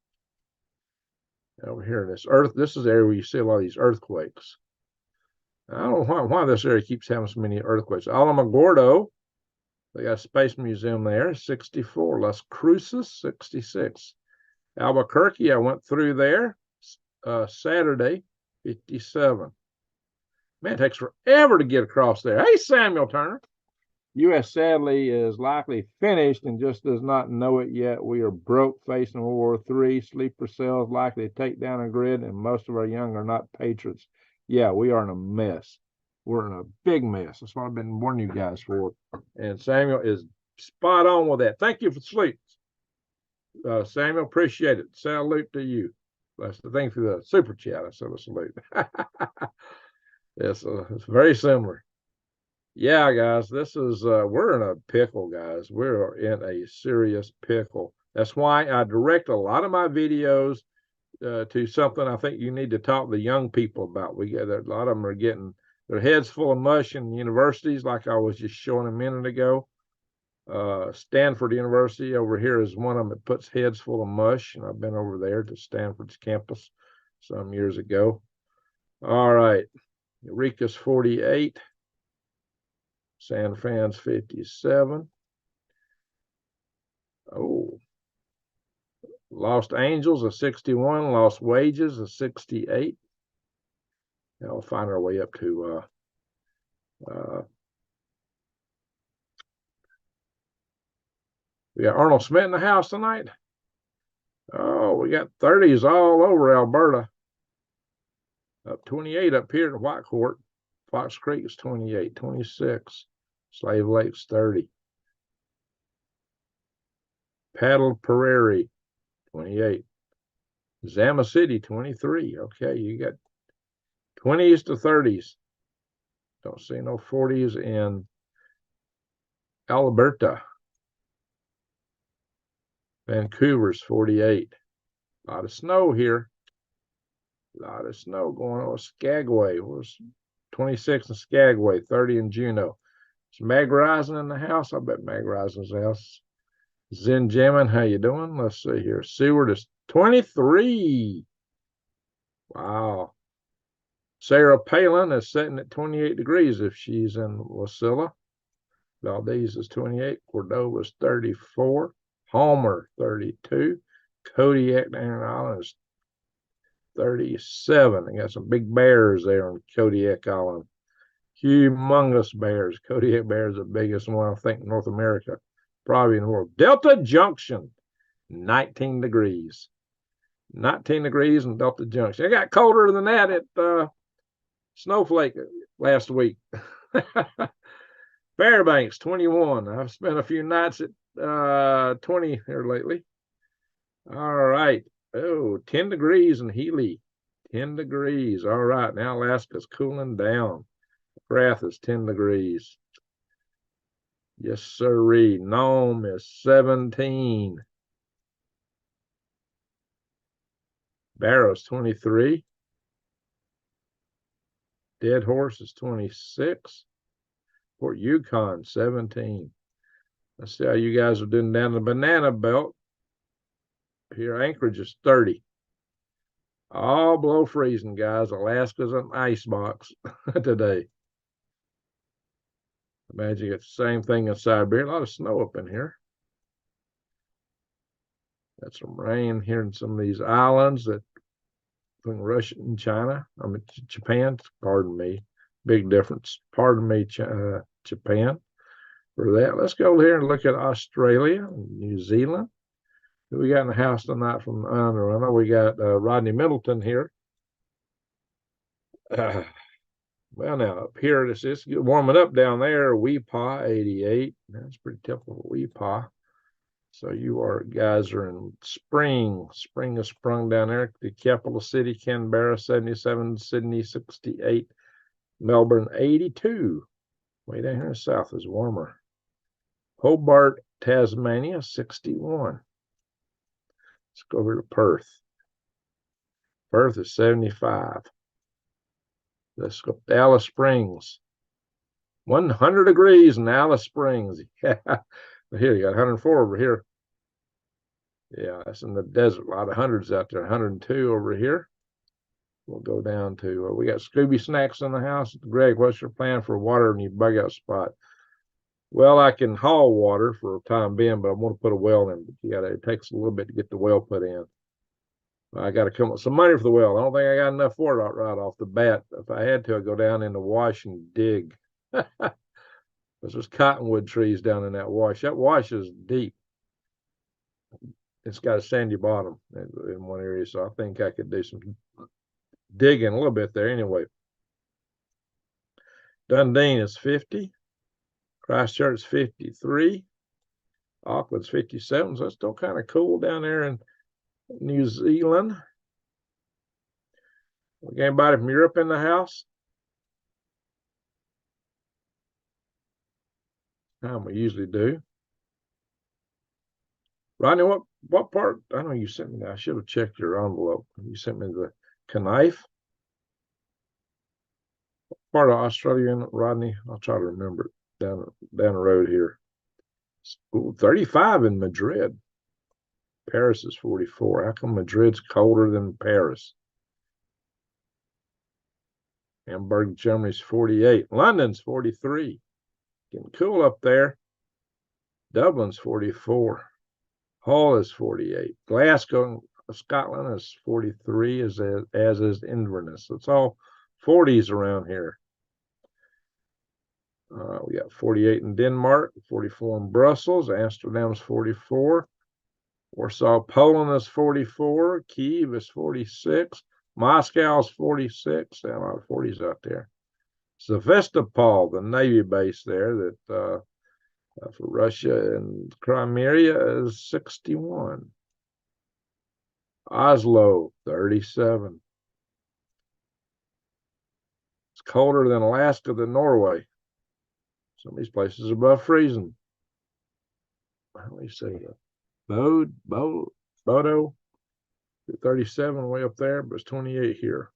Over here in this this is the area where you see a lot of these earthquakes. I don't know why this area keeps having so many earthquakes. Alamogordo, they got a space museum there, 64. Las Cruces, 66. Albuquerque, I went through there Saturday, 57. Man, it takes forever to get across there. Hey, Samuel Turner. U.S. sadly is likely finished and just does not know it yet. We are broke facing World War III. Sleeper cells likely to take down a grid, and most of our young are not patriots. Yeah, we are in a mess. We're in a big mess. That's what I've been warning you guys for. And Samuel is spot on with that. Thank you for sleep. Samuel, appreciate it. Salute to you. That's the thing for the super chat. I said a salute. It's very similar. Yeah, guys, this is, we're in a pickle, guys. We're in a serious pickle. That's why I direct a lot of my videos to something I think you need to talk to young people about. We get a lot of them are getting their heads full of mush in universities, like I was just showing a minute ago. Stanford University over here is one of them that puts heads full of mush, and I've been over there to Stanford's campus some years ago. All right, Eureka's 48. San Fran's 57. Oh, Lost Angels a 61. Lost Wages a 68. Now we'll find our way up to we got Arnold Smith in the house tonight. Oh, we got 30s all over Alberta. Up 28 up here in Whitecourt. Fox Creek is 28, 26. Slave Lake's 30. Paddle Prairie, 28. Zama City, 23. Okay, you got 20s to 30s. Don't see no 40s in Alberta. Vancouver's 48. A lot of snow here. A lot of snow going on. Skagway was 26 in Skagway, 30 in Juneau. Is Mag Rising in the house? I bet Mag Rising's house. Zen Jamin, how you doing? Let's see here. Seward is 23. Wow. Sarah Palin is sitting at 28 degrees if she's in Wasilla. Valdez is 28. Cordova is 34. Homer, 32. Kodiak down in Island is 37. They got some big bears there on Kodiak Island. Humongous bears. Kodiak bear is the biggest one, I think, in North America, probably in the world. Delta Junction, 19 degrees. 19 degrees in Delta Junction. It got colder than that at Snowflake last week. Fairbanks, 21. I've spent a few nights at 20 here lately. All right. Oh, 10 degrees in Healy. 10 degrees. All right. Now Alaska's cooling down. McGrath is 10 degrees. Yes, sirree. Nome is 17. Barrow's 23. Dead Horse is 26. Port Yukon, 17. Let's see how you guys are doing down the Banana Belt. Here, Anchorage is 30. All below freezing, guys. Alaska's an icebox today. Imagine you get the same thing in Siberia. A lot of snow up in here. Got some rain here in some of these islands that between Russia and China. I mean, Japan, pardon me. Big difference. Pardon me, Japan, for that. Let's go here and look at Australia and New Zealand. Who we got in the house tonight from under? I know we got Rodney Middleton here. Well, now up here, it's warming up down there. WWIII 88. That's pretty typical WWIII. So guys are in spring. Spring has sprung down there. The capital city, Canberra, 77. Sydney, 68. Melbourne, 82. Way down here south is warmer. Hobart, Tasmania, 61. Let's go over to Perth. Perth is 75. Let's go to Alice Springs. 100 degrees in Alice Springs. Yeah. Here, you got 104 over here. Yeah, that's in the desert. A lot of hundreds out there. 102 over here. We'll go down to, we got Scooby Snacks in the house. Greg, what's your plan for water in your bug out spot? Well, I can haul water for a time being, but I want to put a well in. But it takes a little bit to get the well put in. I got to come up with some money for the well. I don't think I got enough for it right off the bat. If I had to, I'd go down in the wash and dig. There's cottonwood trees down in that wash. That wash is deep. It's got a sandy bottom in one area, so I think I could do some digging a little bit there anyway. Dundee is 50. Christchurch is 53. Auckland's 57. So it's still kind of cool down there in New Zealand. We got anybody from Europe in the house? We usually do. Rodney, what part? I know you sent me. I should have checked your envelope. You sent me the knife. What part of Australia, Rodney? I'll try to remember it down the road here. Ooh, 35 in Madrid. Paris is 44. How come Madrid's colder than Paris? Hamburg, Germany's 48. London's 43. Getting cool up there. Dublin's 44. Hull is 48. Glasgow, Scotland is 43, as is Inverness. It's all 40s around here. We got 48 in Denmark, 44 in Brussels. Amsterdam's 44. Warsaw, Poland is 44. Kyiv is 46. Moscow's 46. A lot of 40s out there. Sevastopol, the Navy base there that for Russia and Crimea, is 61. Oslo, 37. It's colder than Alaska than Norway. Some of these places are above freezing. Let me see. Bodo, 37 way up there, but it's 28 here.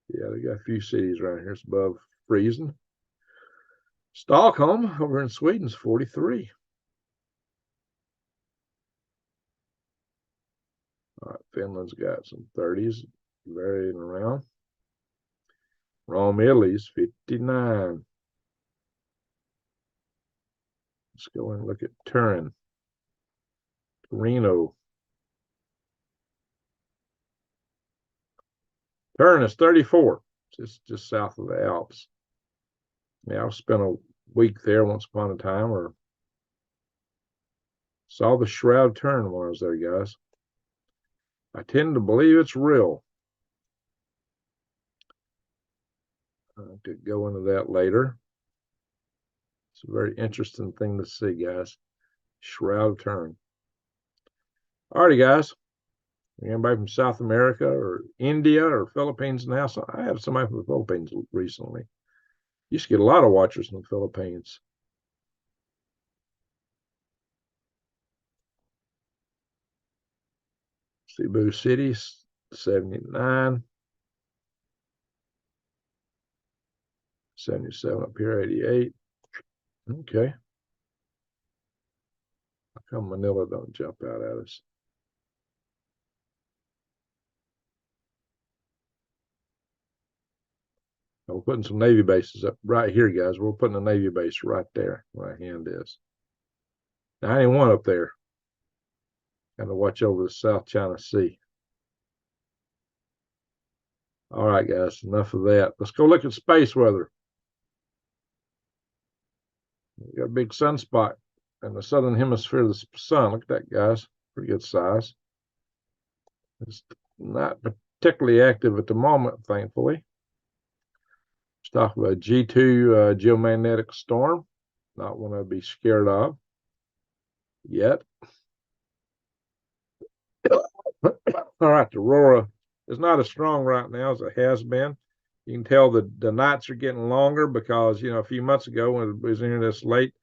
Yeah, they got a few cities around here. It's above freezing. Stockholm over in Sweden's 43. All right, Finland's got some 30s varying around. Rome, Italy's 59. Let's go and look at Turin. Torino. Turin is 34, just south of the Alps. Yeah, I've spent a week there once upon a time, or saw the Shroud Turin when I was there, guys. I tend to believe it's real. I could go into that later. It's a very interesting thing to see, guys. Shroud Turin. Alrighty, guys. Anybody from South America or India or Philippines in the house? I had somebody from the Philippines recently. Used to get a lot of watchers in the Philippines. Cebu City, 79. 77 up here, 88. Okay. How come Manila don't jump out at us? We're putting some Navy bases up right here, guys. We're putting a Navy base right there where my hand is. 91 up there. Got to watch over the South China Sea. All right, guys, enough of that. Let's go look at space weather. We got a big sunspot in the southern hemisphere of the sun. Look at that, guys. Pretty good size. It's not particularly active at the moment, thankfully. Let's talk about G2 geomagnetic storm. Not one I'd be scared of yet. All right, the aurora is not as strong right now as it has been. You can tell the nights are getting longer because, you know, a few months ago when it was in this late,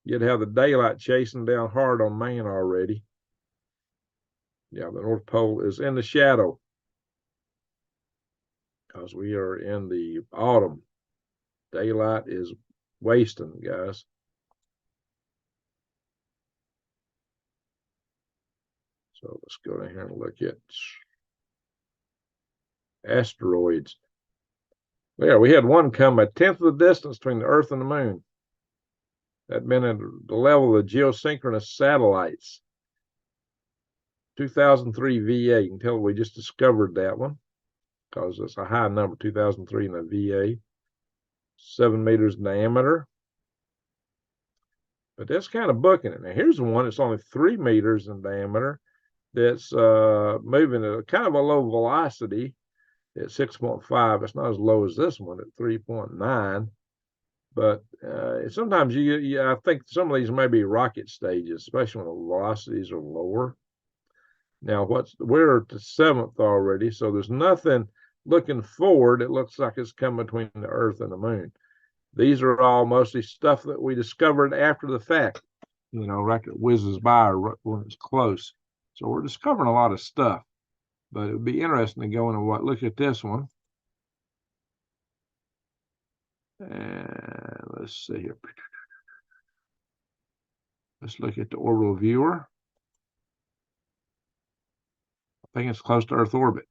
you'd have the daylight chasing down hard on Maine already. Yeah, the North Pole is in the shadow because we are in the autumn. Daylight is wasting, guys. So let's go down here and look at asteroids. Yeah, we had one come a tenth of the distance between the Earth and the Moon. That'd been at the level of the geosynchronous satellites. 2003 VA. You can tell we just discovered that one because it's a high number, 2003 in the VA. 7 meters in diameter. But that's kind of booking it. Now, here's the one that's only 3 meters in diameter that's moving at kind of a low velocity at 6.5. It's not as low as this one at 3.9. But sometimes I think some of these may be rocket stages, especially when the velocities are lower. Now, we're at the 7th already, so there's nothing looking forward. It looks like it's coming between the Earth and the Moon. These are all mostly stuff that we discovered after the fact, you know, right, it whizzes by or when it's close. So we're discovering a lot of stuff, but it would be interesting to go into look at this one. And let's see here. Let's look at the orbital viewer. I think it's close to Earth orbit.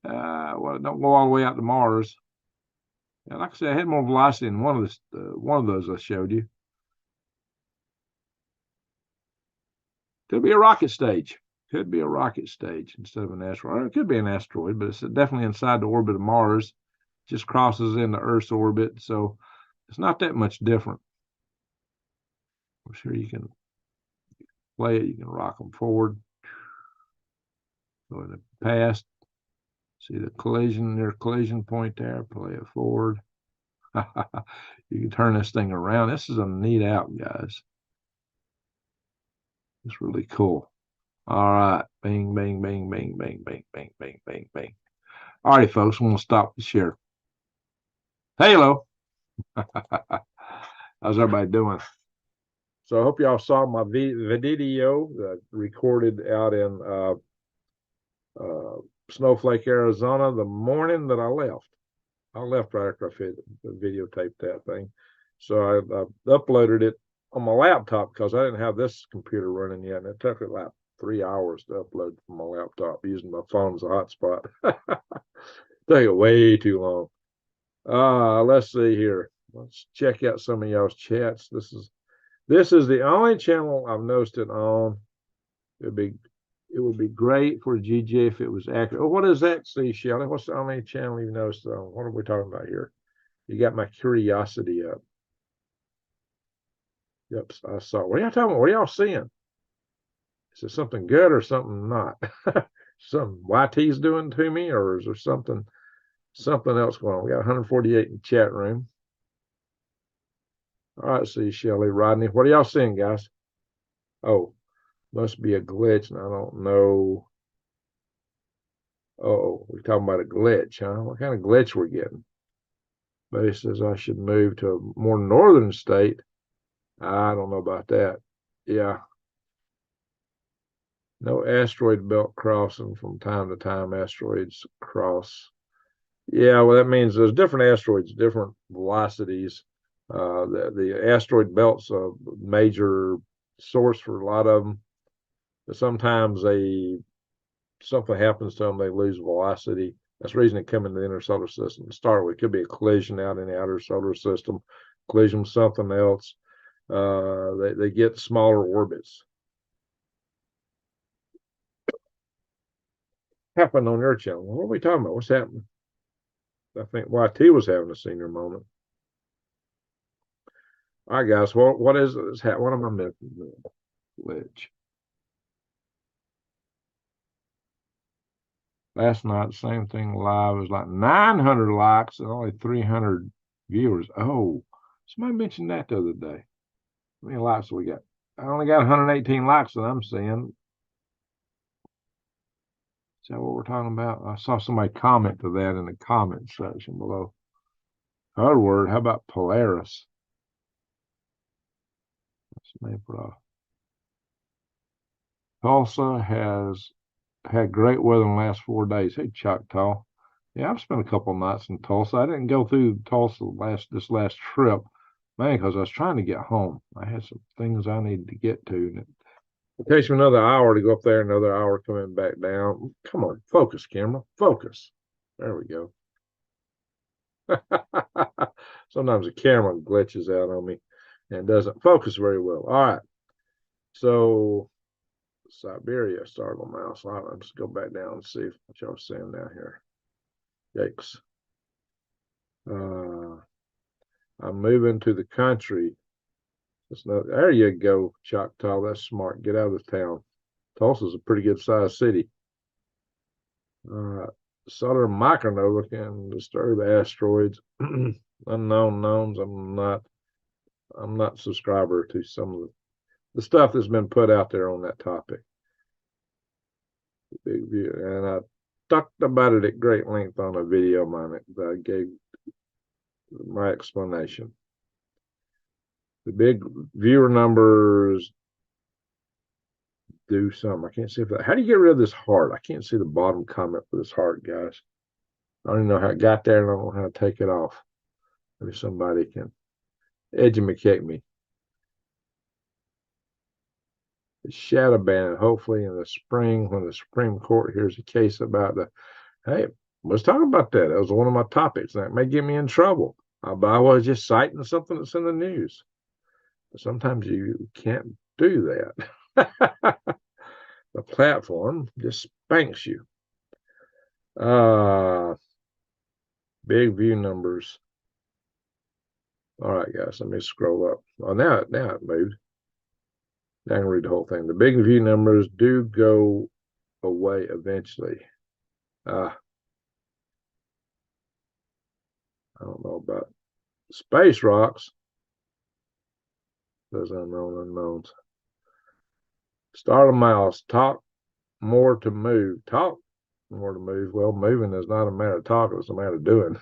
Well, don't go all the way out to Mars. And like I said, I had more velocity than one of those I showed you. Could be a rocket stage. Could be a rocket stage instead of an asteroid. Or it could be an asteroid, but it's definitely inside the orbit of Mars. Just crosses into Earth's orbit, so it's not that much different. I'm sure you can play it. You can rock them forward. Go in the past. See the collision, their collision point there. Play it forward. You can turn this thing around. This is a neat out, guys. It's really cool. All right. Bing, bing, bing, bing, bing, bing, bing, bing, bing, bing. All right, folks. I'm going to stop the share. Hello. How's everybody doing? So I hope y'all saw my video recorded out in Snowflake, Arizona, the morning that I left. I left right after I videotaped that thing. So I uploaded it on my laptop because I didn't have this computer running yet. And it took it like 3 hours to upload from my laptop using my phone as a hotspot. Take it way too long. Let's see here. Let's check out some of y'all's chats. This is the only channel I've noticed it on. It would be great for GJ if it was accurate. Oh, what does that see, Shelley? What's the only channel you've noticed on? What are we talking about here? You got my curiosity up. Yep, I saw. What are y'all talking about? What are y'all seeing? Is it something good or something not? Something YT's doing to me, or is there something else going on? We got 148 in the chat room. All right, see, Shelley, Rodney. What are y'all seeing, guys? Oh, must be a glitch, and I don't know. Oh, we're talking about a glitch, huh? What kind of glitch we're getting? But he says I should move to a more northern state. I don't know about that. Yeah. No asteroid belt crossing from time to time. Asteroids cross. Yeah, well, that means there's different asteroids, different velocities. The asteroid belt's a major source for a lot of them. But sometimes something happens to them, they lose velocity. That's the reason they come into the inner solar system to start with. It could be a collision out in the outer solar system, collision with something else. They get smaller orbits. Happened on your channel. What are we talking about? What's happening? I think YT was having a senior moment. All right, guys. What is this? What am I missing? Glitch. Last night, same thing live. It was like 900 likes and only 300 viewers. Oh, somebody mentioned that the other day. How many likes do we got? I only got 118 likes that I'm seeing. Is that what we're talking about? I saw somebody comment to that in the comment section below. Other word, how about Polaris? That's the name for Tulsa has had great weather in the last 4 days. Hey, Choctaw. Yeah, I've spent a couple of nights in Tulsa. I didn't go through Tulsa this last trip, mainly because I was trying to get home. I had some things I needed to get to. And it takes me another hour to go up there, another hour coming back down. Come on, focus, camera, focus. There we go. Sometimes the camera glitches out on me and doesn't focus very well. All right. So Siberia started on mouse. All right, let's go back down and see what y'all saying down here. Yikes. I'm moving to the country. There you go, Choctaw. That's smart. Get out of the town. Tulsa's a pretty good sized city. Solar micronova can disturb asteroids. Unknown knowns. I'm not a subscriber to some of the stuff that's been put out there on that topic. Big view, and I talked about it at great length on a video of mine that I gave my explanation. The big viewer numbers do something. I can't see if that. How do you get rid of this heart? I can't see the bottom comment for this heart, guys. I don't even know how it got there, and I don't know how to take it off. Maybe somebody can educate me. It's shadow banned. Hopefully, in the spring, when the Supreme Court hears a case about hey, let's talk about that. That was one of my topics. That may get me in trouble. But I was just citing something that's in the news. But sometimes you can't do that. The platform just spanks you. Big view numbers. All right, guys, let me scroll up. Oh, now it moved. Now I can read the whole thing. The big view numbers do go away eventually. I don't know about space rocks. Those unknowns. Start a mouse. Talk more to move. Talk more to move. Well, moving is not a matter of talking, it's a matter of doing.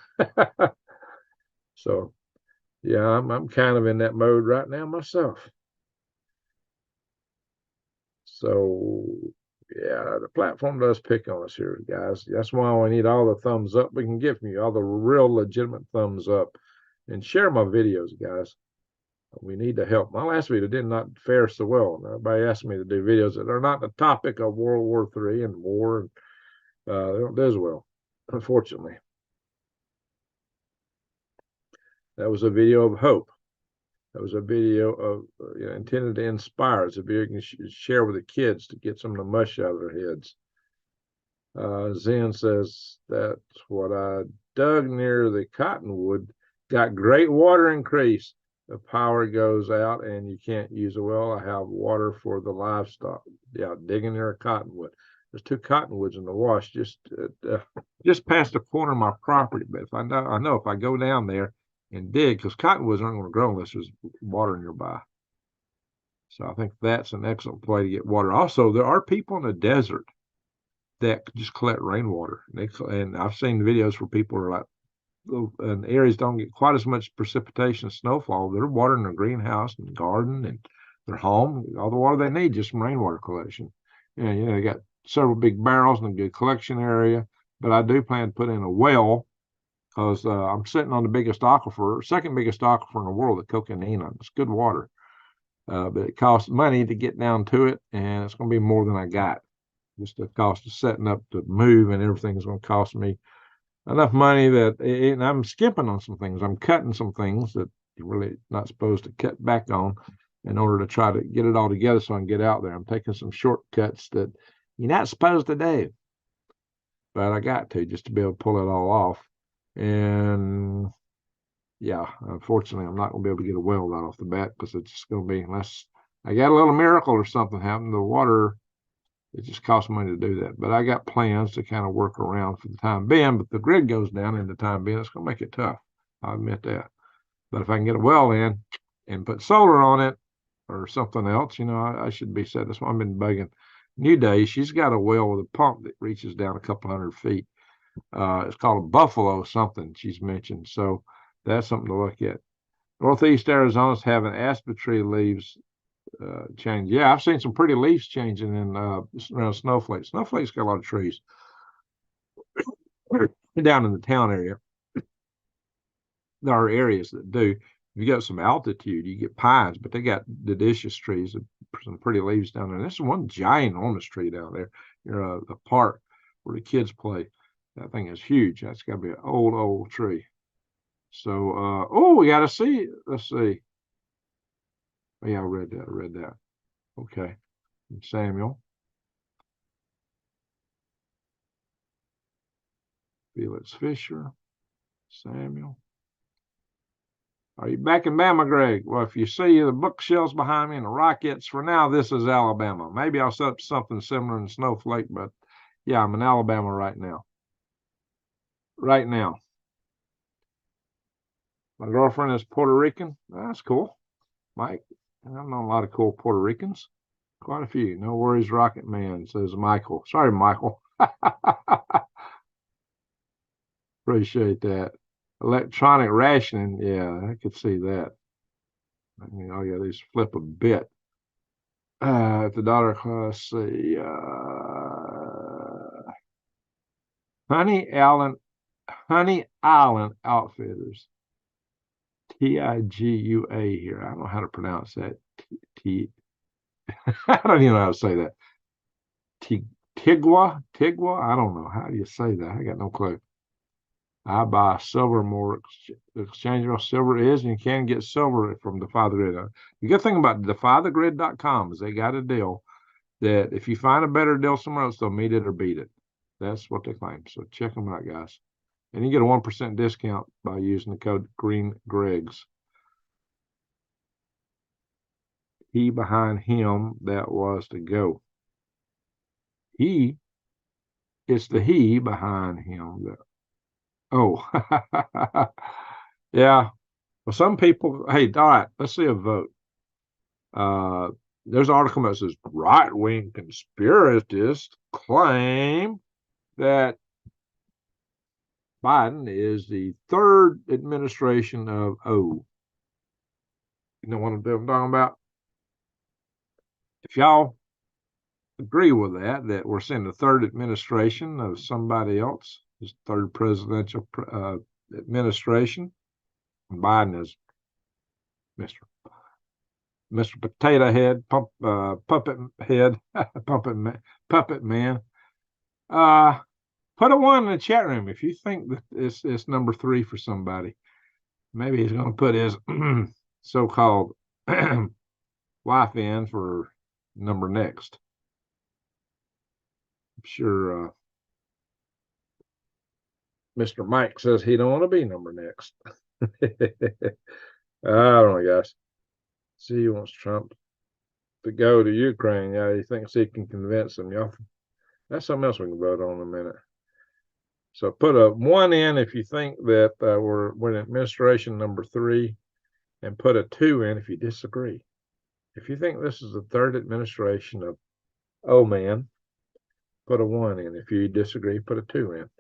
So, yeah, I'm kind of in that mode right now myself. So, yeah, the platform does pick on us here, guys. That's why we need all the thumbs up we can get from you, all the real legitimate thumbs up, and share my videos, guys. We need to help. My last video did not fare so well. Everybody asked me to do videos that are not the topic of World War III and war, and they don't do as well, unfortunately. That was a video of hope. That was a video of intended to inspire. It's a video you can share with the kids to get some of the mush out of their heads. Zen says that's what I dug near the cottonwood. Got great water increase. The power goes out and you can't use a well. I have water for the livestock. Yeah, digging near a cottonwood. There's 2 cottonwoods in the wash just past the corner of my property. But if I know if I go down there and dig, because cottonwoods aren't going to grow unless there's water nearby. So I think that's an excellent way to get water. Also, there are people in the desert that just collect rainwater. And I've seen videos where people are like, in areas don't get quite as much precipitation and snowfall. They're watering their greenhouse and garden and their home, all the water they need just from rainwater collection. And they got several big barrels and a good collection area. But I do plan to put in a well because I'm sitting on the biggest aquifer, second biggest aquifer in the world, the Coconina. It's good water. But it costs money to get down to it, and it's going to be more than I got. Just the cost of setting up to move and everything is going to cost me enough money that, and I'm skipping on some things. I'm cutting some things that you're really not supposed to cut back on in order to try to get it all together so I can get out there. I'm taking some shortcuts that you're not supposed to do, but I got to just to be able to pull it all off. And yeah, unfortunately, I'm not going to be able to get a weld right off the bat because it's just going to be, unless I got a little miracle or something happen, the water, it just costs money to do that. But I got plans to kind of work around for the time being. But the grid goes down in the time being, it's going to make it tough. I'll admit that. But if I can get a well in and put solar on it or something else, I should be set. That's why I've been bugging New Day. She's got a well with a pump that reaches down a couple hundred feet. It's called a Buffalo something she's mentioned. So that's something to look at. Northeast Arizona's having aspen tree leaves change. Yeah, I've seen some pretty leaves changing in around Snowflake. Snowflake's got a lot of trees down in the town area. There are areas that do. If you got some altitude, you get pines, but they got deciduous trees, some pretty leaves down there. There's one giant enormous tree down there near a park where the kids play. That thing is huge. That's got to be an old tree. So, we got to see. Let's see. Oh, yeah, I read that. Okay. Samuel. Felix Fisher. Samuel. Are you back in Bama, Greg? Well, if you see the bookshelves behind me and the rockets, for now, this is Alabama. Maybe I'll set up something similar in Snowflake, but yeah, I'm in Alabama right now. Right now. My girlfriend is Puerto Rican. That's cool. Mike, I've known a lot of cool Puerto Ricans. Quite a few. No worries, Rocket Man, says Michael. Sorry, Michael. Appreciate that. Electronic rationing. Yeah, I could see that. I mean, oh, yeah, these flip a bit. The daughter class, see. Honey Island Outfitters. TIGUA here. I don't know how to pronounce that. I don't even know how to say that. Tigwa? I don't know. How do you say that? I got no clue. I buy silver more exchangeable silver is, and you can get silver from Defy the Grid. The good thing about defythegrid.com is they got a deal that if you find a better deal somewhere else, they'll meet it or beat it. That's what they claim. So check them out, guys. And you get a 1% discount by using the code GreenGregs. He behind him that was to go. It's the he behind him that. Oh, yeah. Well, some people, hey, all right, let's see a vote. There's an article that says right-wing conspiracists claim that Biden is the third administration of O. You know what I'm talking about? If y'all agree with that we're seeing the third administration of somebody else, his third presidential administration, Biden is Mr. Potato Head, puppet head, puppet man. Put a 1 in the chat room if you think that it's number 3 for somebody. Maybe he's going to put his so-called wife in for number next. I'm sure Mr. Mike says he don't want to be number next. I don't know, guys. See, he wants Trump to go to Ukraine. Yeah, he thinks he can convince them. Y'all, that's something else we can vote on in a minute. So put a 1 in if you think that we're in administration number 3, and put a 2 in if you disagree. If you think this is the third administration of man, put a 1 in. If you disagree, put a 2 in.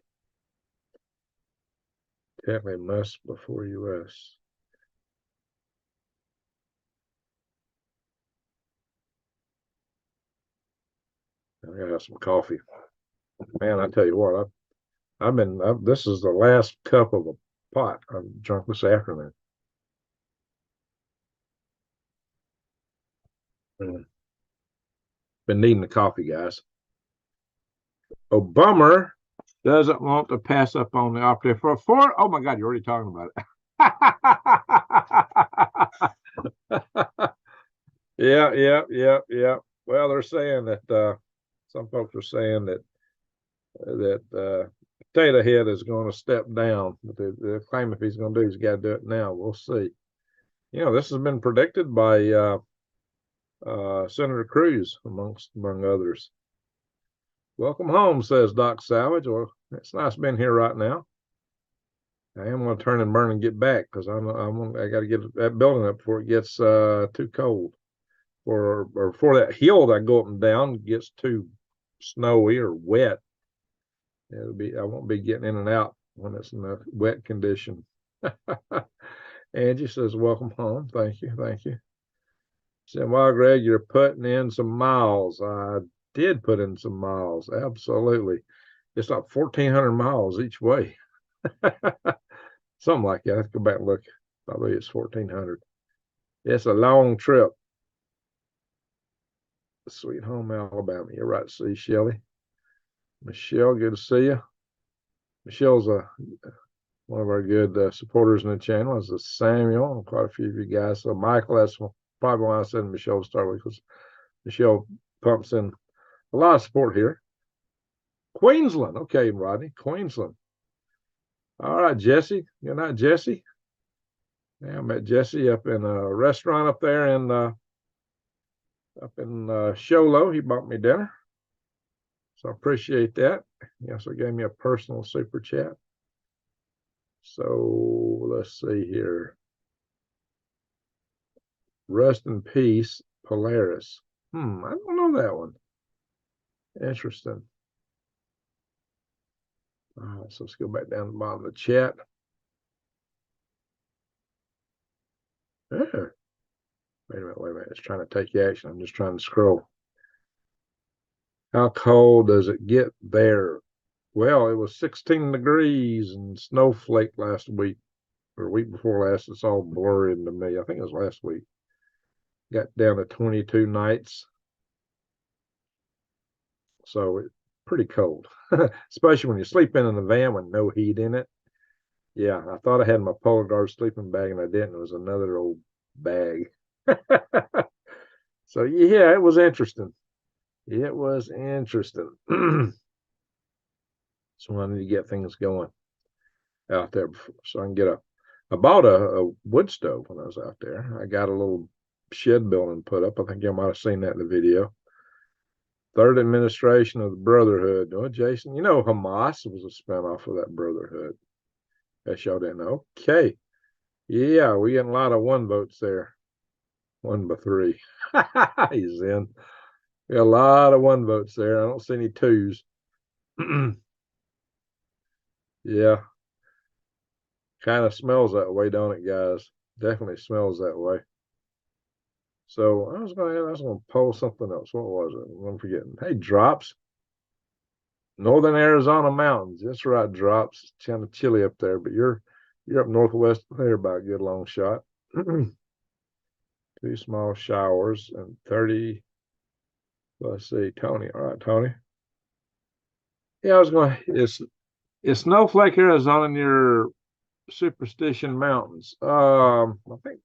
Technically must before U.S. I gotta have some coffee. Man, I tell you what, this is the last cup of a pot I've drunk this afternoon. Been needing the coffee, guys. Obama doesn't want to pass up on the opportunity for oh my God, you're already talking about it. Yeah. Well, they're saying that some folks are saying that Potato Head is going to step down, but they claim if he's going to do, he's got to do it now. We'll see. You know, this has been predicted by Senator Cruz, among others. Welcome home, says Doc Savage. Well, it's nice being here right now. I am going to turn and burn and get back because I got to get that building up before it gets too cold, or before that hill that I go up and down gets too snowy or wet. I won't be getting in and out when it's in a wet condition. Angie says, "Welcome home." Thank you. She said, "Well, Greg, you're putting in some miles." I did put in some miles. Absolutely. It's like 1,400 miles each way. Something like that. I have to go back and look. Probably it's 1,400. It's a long trip. Sweet home Alabama. You're right, see, Shelly. Michelle, good to see you. Michelle's one of our good supporters in the channel. Is Samuel and quite a few of you guys. So Michael, that's probably why I said Michelle to start with, because Michelle pumps in a lot of support here. Queensland. Okay, Rodney, Queensland. All right, Jesse. Good night, Jesse. Yeah, I met Jesse up in a restaurant up there in Sholo. He bought me dinner. So I appreciate that. He also gave me a personal super chat. So let's see here. Rest in peace, Polaris. I don't know that one. Interesting. All right, so let's go back down to the bottom of the chat. Yeah. Wait a minute. It's trying to take action. I'm just trying to scroll. How cold does it get there? Well, it was 16 degrees and snowflake last week, or week before last. It's all blurry to me. I think it was last week. Got down to 22 nights. So it's pretty cold, especially when you sleep in a van with no heat in it. Yeah, I thought I had my Polar Guard sleeping bag and I didn't. It was another old bag. So yeah, it was interesting. So I need to get things going out there so I can get I bought a wood stove when I was out there. I got a little shed building put up. I think you might have seen that in the video. Third administration of the Brotherhood. Oh, Jason, you know Hamas was a spinoff of that Brotherhood. That y'all didn't know. Okay. Yeah, we getting a lot of one votes there. 1-3. He's in. We got a lot of one votes there. I don't see any twos. Yeah. Kind of smells that way, don't it, guys? Definitely smells that way. So I was gonna poll something else. What was it? I'm forgetting. Hey, Drops. Northern Arizona mountains. That's right, Drops. It's kind of chilly up there, but you're up northwest there by a good long shot. 2 small showers and 30. Let's see, Tony. All right, Tony. Yeah, I was going. It's Snowflake, Arizona, near Superstition Mountains. I think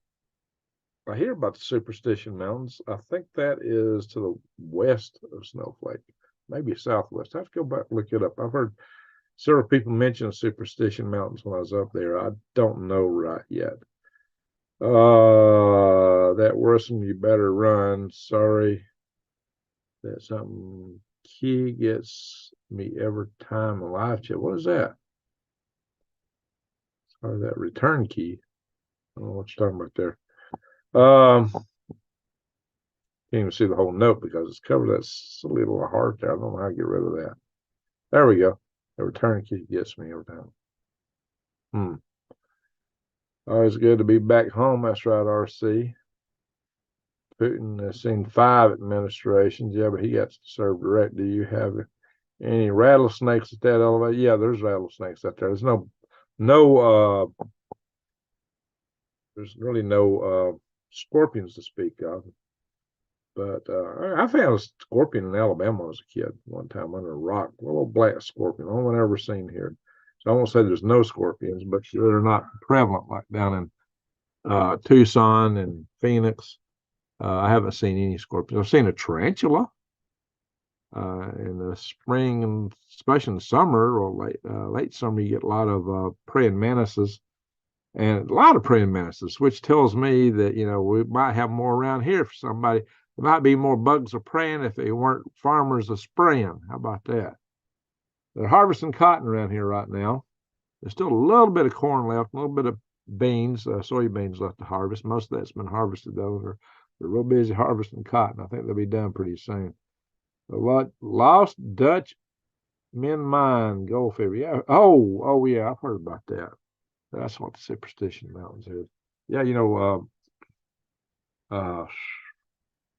I hear about the Superstition Mountains. I think that is to the west of Snowflake, maybe southwest. I have to go back and look it up. I've heard several people mention Superstition Mountains when I was up there. I don't know right yet. That worrisome, you better run. Sorry. That something key gets me every time a live chat. What is that? Sorry, that return key. I don't know what you're talking about there. Can't even see the whole note because it's covered that silly little heart there. I don't know how to get rid of that. There we go. The return key gets me every time. Always good to be back home. That's right, RC. Putin has seen 5 administrations. Yeah, but he got to serve direct. Do you have any rattlesnakes at that elevator? Yeah, there's rattlesnakes out there. There's there's really no scorpions to speak of. But I found a scorpion in Alabama as a kid one time under a rock, a little black scorpion. Only one I ever seen here. So I won't say there's no scorpions, but they're not prevalent like down in Tucson and Phoenix. I haven't seen any scorpions. I've seen a tarantula in the spring, and especially in the summer or late summer, you get a lot of praying mantises and a lot of praying mantises, which tells me that, we might have more around here for somebody. There might be more bugs of praying if they weren't farmers of spraying. How about that? They're harvesting cotton around here right now. There's still a little bit of corn left, a little bit of beans, soybeans left to harvest. Most of that's been harvested, though. They're real busy harvesting cotton. I think they'll be done pretty soon. The Lost Dutch Men Mine Gold Fever. Yeah. Oh, yeah. I've heard about that. That's what the Superstition Mountains is. Yeah,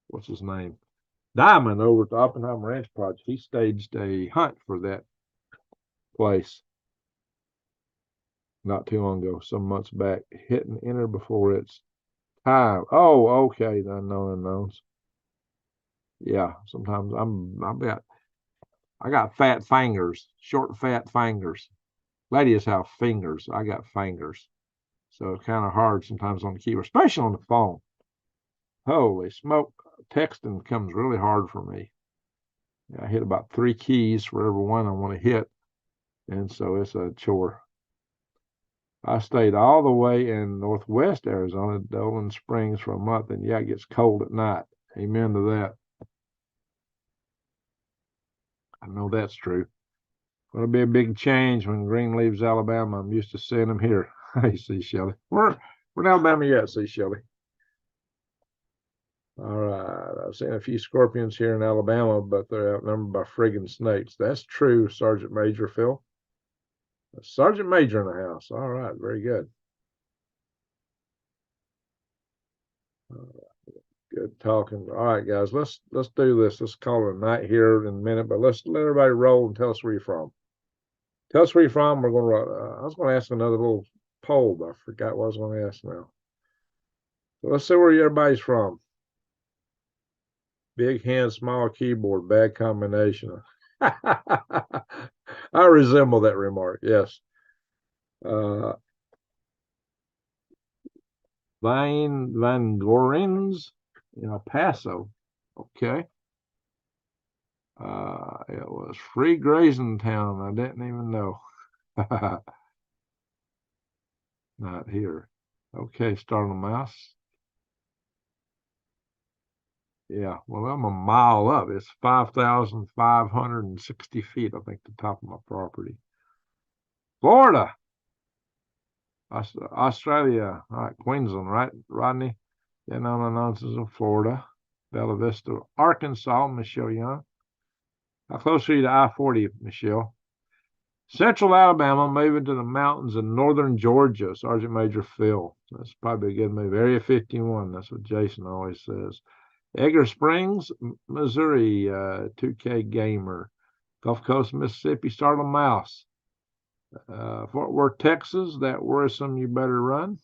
what's his name? Diamond over at the Oppenheimer Ranch Project. He staged a hunt for that place not too long ago, some months back. Hit and enter before it's time. Oh, okay. The unknown unknowns. Yeah, sometimes I got fat fingers, short fat fingers. Ladies have fingers. I got fingers. So it's kind of hard sometimes on the keyboard, especially on the phone. Holy smoke. Texting comes really hard for me. I hit about 3 keys for every one I want to hit. And so it's a chore. I stayed all the way in northwest Arizona, Dolan Springs, for a month, and yeah, it gets cold at night. Amen to that. I know that's true. Going to be a big change when Green leaves Alabama. I'm used to seeing him here. Hey, see, Shelley. We're in Alabama yet, see, Shelley. All right. I've seen a few scorpions here in Alabama, but they're outnumbered by friggin' snakes. That's true, Sergeant Major Phil. Sergeant Major in the house. All right. Very good. Good talking. All right, guys. Let's do this. Let's call it a night here in a minute, but let's let everybody roll and tell us where you're from. Tell us where you're from. We're going to. I was going to ask another little poll, but I forgot what I was going to ask now. So let's see where everybody's from. Big hand, small keyboard, bad combination. I resemble that remark. Yes. Van Gorens in El Paso. Okay. It was free grazing town. I didn't even know. Not here. Okay, start on the mouse. Yeah, well, I'm a mile up. It's 5,560 feet, I think, the top of my property. Florida. Australia. All right, Queensland, right, Rodney? Yeah, no, this is in Florida. Bella Vista, Arkansas, Michelle Young. How close are you to I-40, Michelle? Central Alabama, moving to the mountains in northern Georgia, Sergeant Major Phil. That's probably a good move. Area 51, that's what Jason always says. Edgar Springs, Missouri, 2K Gamer. Gulf Coast, Mississippi, Startle Mouse. Fort Worth, Texas, that worrisome, you better run.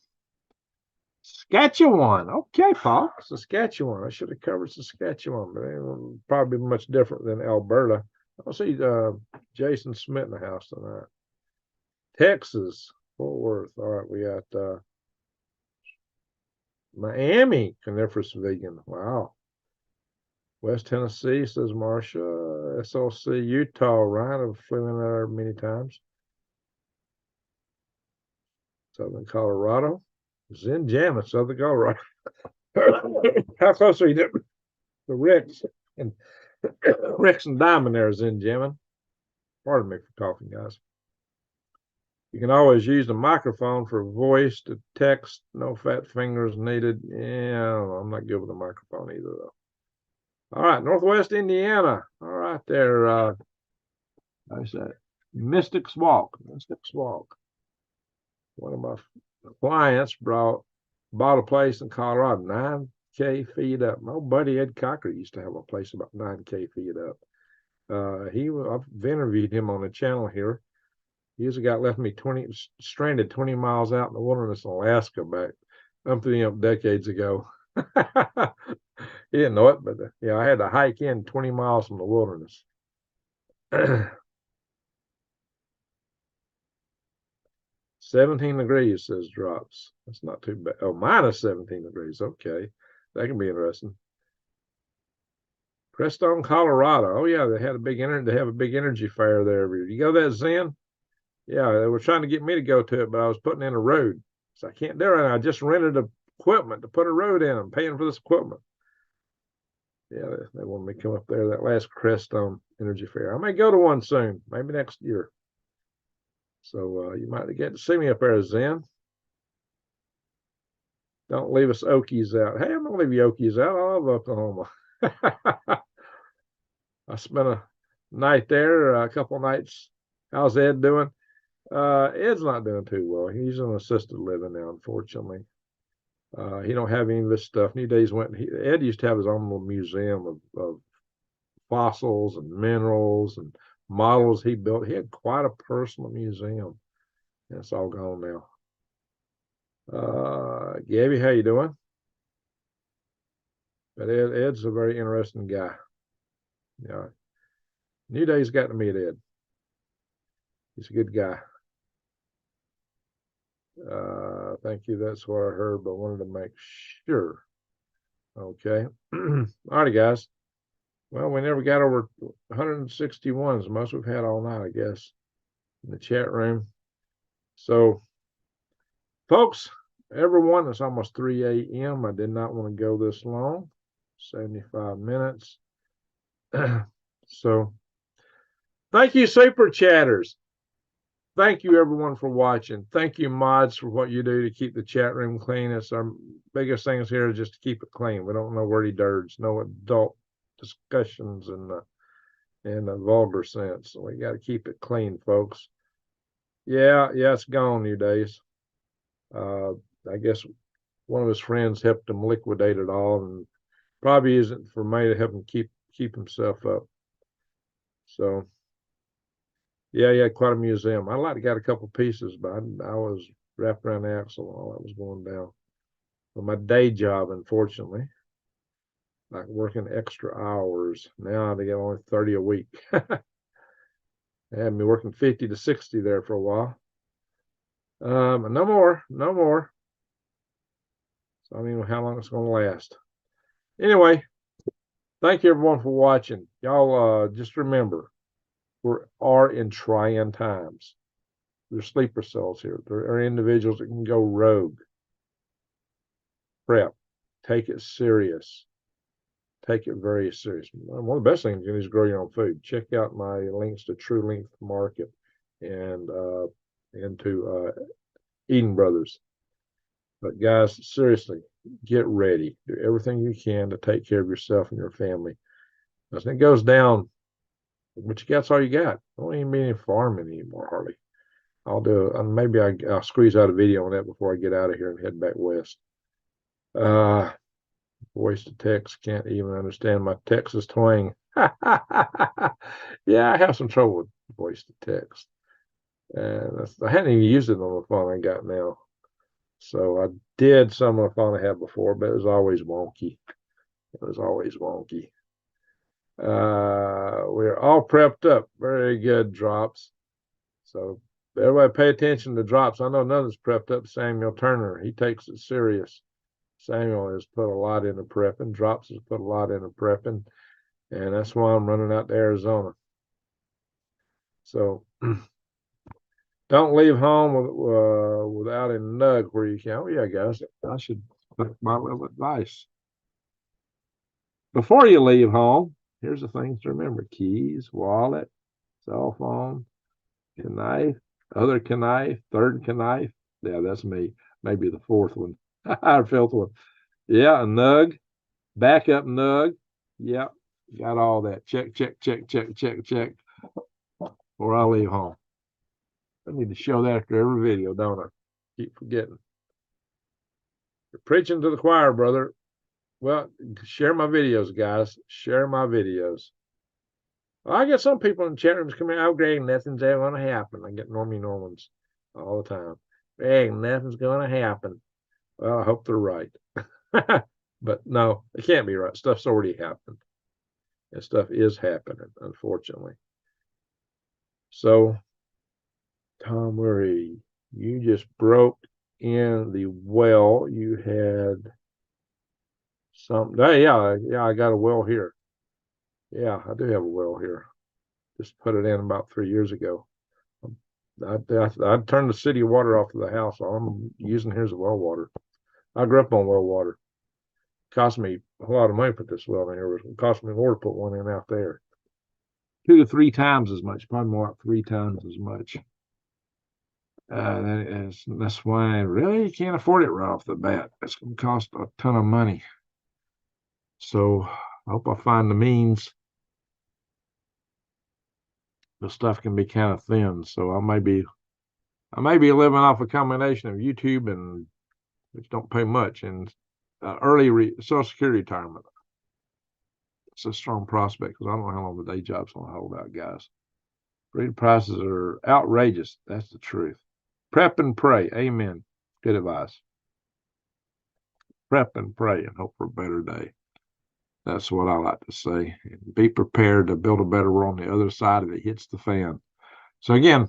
Saskatchewan. Okay, Paul. Saskatchewan. I should have covered Saskatchewan, but it will probably be much different than Alberta. I'll see Jason Smith in the house tonight. Texas, Fort Worth. All right, we got Miami, Coniferous Vegan. Wow. West Tennessee, says Marcia. SLC, Utah. Ryan, I've flew in there many times. Southern Colorado. Zinjama, Southern Colorado. How close are you to the Rex and Diamond there, Zinjama? Pardon me for talking, guys. You can always use the microphone for voice to text. No fat fingers needed. Yeah, I don't know. I'm not good with the microphone either, though. All right, Northwest Indiana. All right, there. I said Mystics Walk. Mystics Walk. One of my clients bought a place in Colorado, 9K feet up. My buddy Ed Cocker used to have a place about 9K feet up. I've interviewed him on the channel here. He's a guy left me stranded 20 miles out in the wilderness in Alaska back decades ago. He didn't know it, but yeah, I had to hike in 20 miles from the wilderness. 17 degrees says drops. That's not too bad. Oh, minus 17 degrees. Okay. That can be interesting. Crestone, Colorado. Oh, yeah, they have a big energy fair there every year. You go to that, Zen? Yeah, they were trying to get me to go to it, but I was putting in a road. So I can't do it. I just rented equipment to put a road in. I'm paying for this equipment. Yeah, they want me to come up there, that last Crestone Energy Fair. I may go to one soon, maybe next year. So you might get to see me up there, Zen. Don't leave us Okies out. Hey, I'm going to leave you Okies out. I love Oklahoma. I spent a night there, a couple nights. How's Ed doing? Ed's not doing too well. He's in assisted living now, unfortunately. He don't have any of this stuff. New Days Ed used to have his own little museum of fossils and minerals and models he built. He had quite a personal museum. And it's all gone now. Gabby, how you doing? But Ed's a very interesting guy. Yeah. New Day's got to meet Ed. He's a good guy. Thank you. That's what I heard, but wanted to make sure. Okay. All righty, guys. Well, we never got over 161s, the most we've had all night, I guess, in the chat room. So, folks, everyone, it's almost 3 a.m. I did not want to go this long, 75 minutes. So, thank you, Super Chatters. Thank you, everyone, for watching. Thank you, mods, for what you do to keep the chat room clean. It's our biggest things here is just to keep it clean. We don't know wordy dirge, no adult discussions in the vulgar sense. So we got to keep it clean, folks. Yeah, it's gone, New Days. I guess one of his friends helped him liquidate it all, and probably isn't for me to help him keep himself up. So. Yeah, quite a museum. I'd like to got a couple pieces, but I was wrapped around the axle while that was going down. But my day job, unfortunately, like working extra hours. Now they get only 30 a week. They had me working 50 to 60 there for a while. No more. So I don't even know how long it's going to last. Anyway, thank you everyone for watching. Y'all just remember, we are in trying times. There's sleeper cells here. There are individuals that can go rogue. Prep. Take it serious. Take it very serious. One of the best things you can do is grow your own food. Check out my links to True Length Market and to Eden Brothers. But guys, seriously, get ready. Do everything you can to take care of yourself and your family. As it goes down, but that's all you got. I don't even be any farming anymore, hardly. I'll do maybe I'll squeeze out a video on that before I get out of here and head back west. Voice to text, can't even understand my Texas twang. Yeah, I have some trouble with voice to text. And I hadn't even used it on the phone I got now. So I did some on the phone I had before, but it was always wonky. We're all prepped up. Very good, Drops. So everybody pay attention to Drops. I know none of us prepped up. Samuel Turner, he takes it serious. Samuel has put a lot into prepping. Drops has put a lot into prepping. And that's why I'm running out to Arizona. So don't leave home without a nug where you can. Oh, yeah, guys, I should put my little advice. Before you leave home, here's the things to remember: keys, wallet, cell phone, knife, other knife, third knife. Yeah, that's me. Maybe the fourth one. Our fifth one. Yeah, a nug, backup nug. Yep, got all that. Check. Before I leave home. I need to show that after every video, don't I? Keep forgetting. You're preaching to the choir, brother. Well, share my videos, guys. Share my videos. Well, I get some people in chat rooms coming out, Greg, nothing's ever going to happen. I get Normans all the time. Greg, nothing's going to happen. Well, I hope they're right. But no, it can't be right. Stuff's already happened. And stuff is happening, unfortunately. So, Tom Murray, You just broke in the well. You had something. Hey, yeah, I got a well here. Yeah, I do have a well here. Just put it in about 3 years ago. I turned the city water off to the house. All I'm using here is the well water. I grew up on well water. It cost me a lot of money to put this well in here. It cost me more to put one in out there. 2 to 3 times as much, probably more like 3 times as much. That's why really you can't afford it right off the bat. It's going to cost a ton of money. So I hope I find the means. The stuff can be kind of thin, so I may be living off a combination of YouTube and which don't pay much and early Social Security retirement. It's a strong prospect because I don't know how long the day job's going to hold out, guys. Breed prices are outrageous. That's the truth. Prep and pray. Amen. Good advice. Prep and pray and hope for a better day. That's what I like to say. And be prepared to build a better world on the other side if it hits the fan. So again,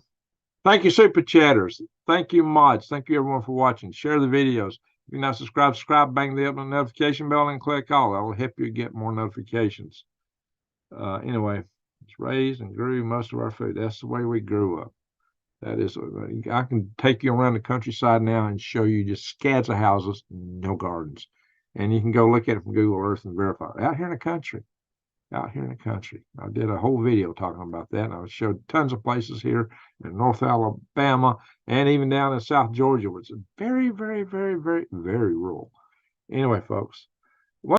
thank you, Super Chatters. Thank you, mods. Thank you, everyone, for watching. Share the videos. If you're not subscribed, bang the notification bell and click all. That will help you get more notifications. Anyway, it's raised and grew most of our food. That's the way we grew up. That is, I can take you around the countryside now and show you just scads of houses, no gardens. And you can go look at it from Google Earth and verify. Out here in the country. I did a whole video talking about that. And I showed tons of places here in North Alabama and even down in South Georgia, which is very, very, very, very, very rural. Anyway, folks,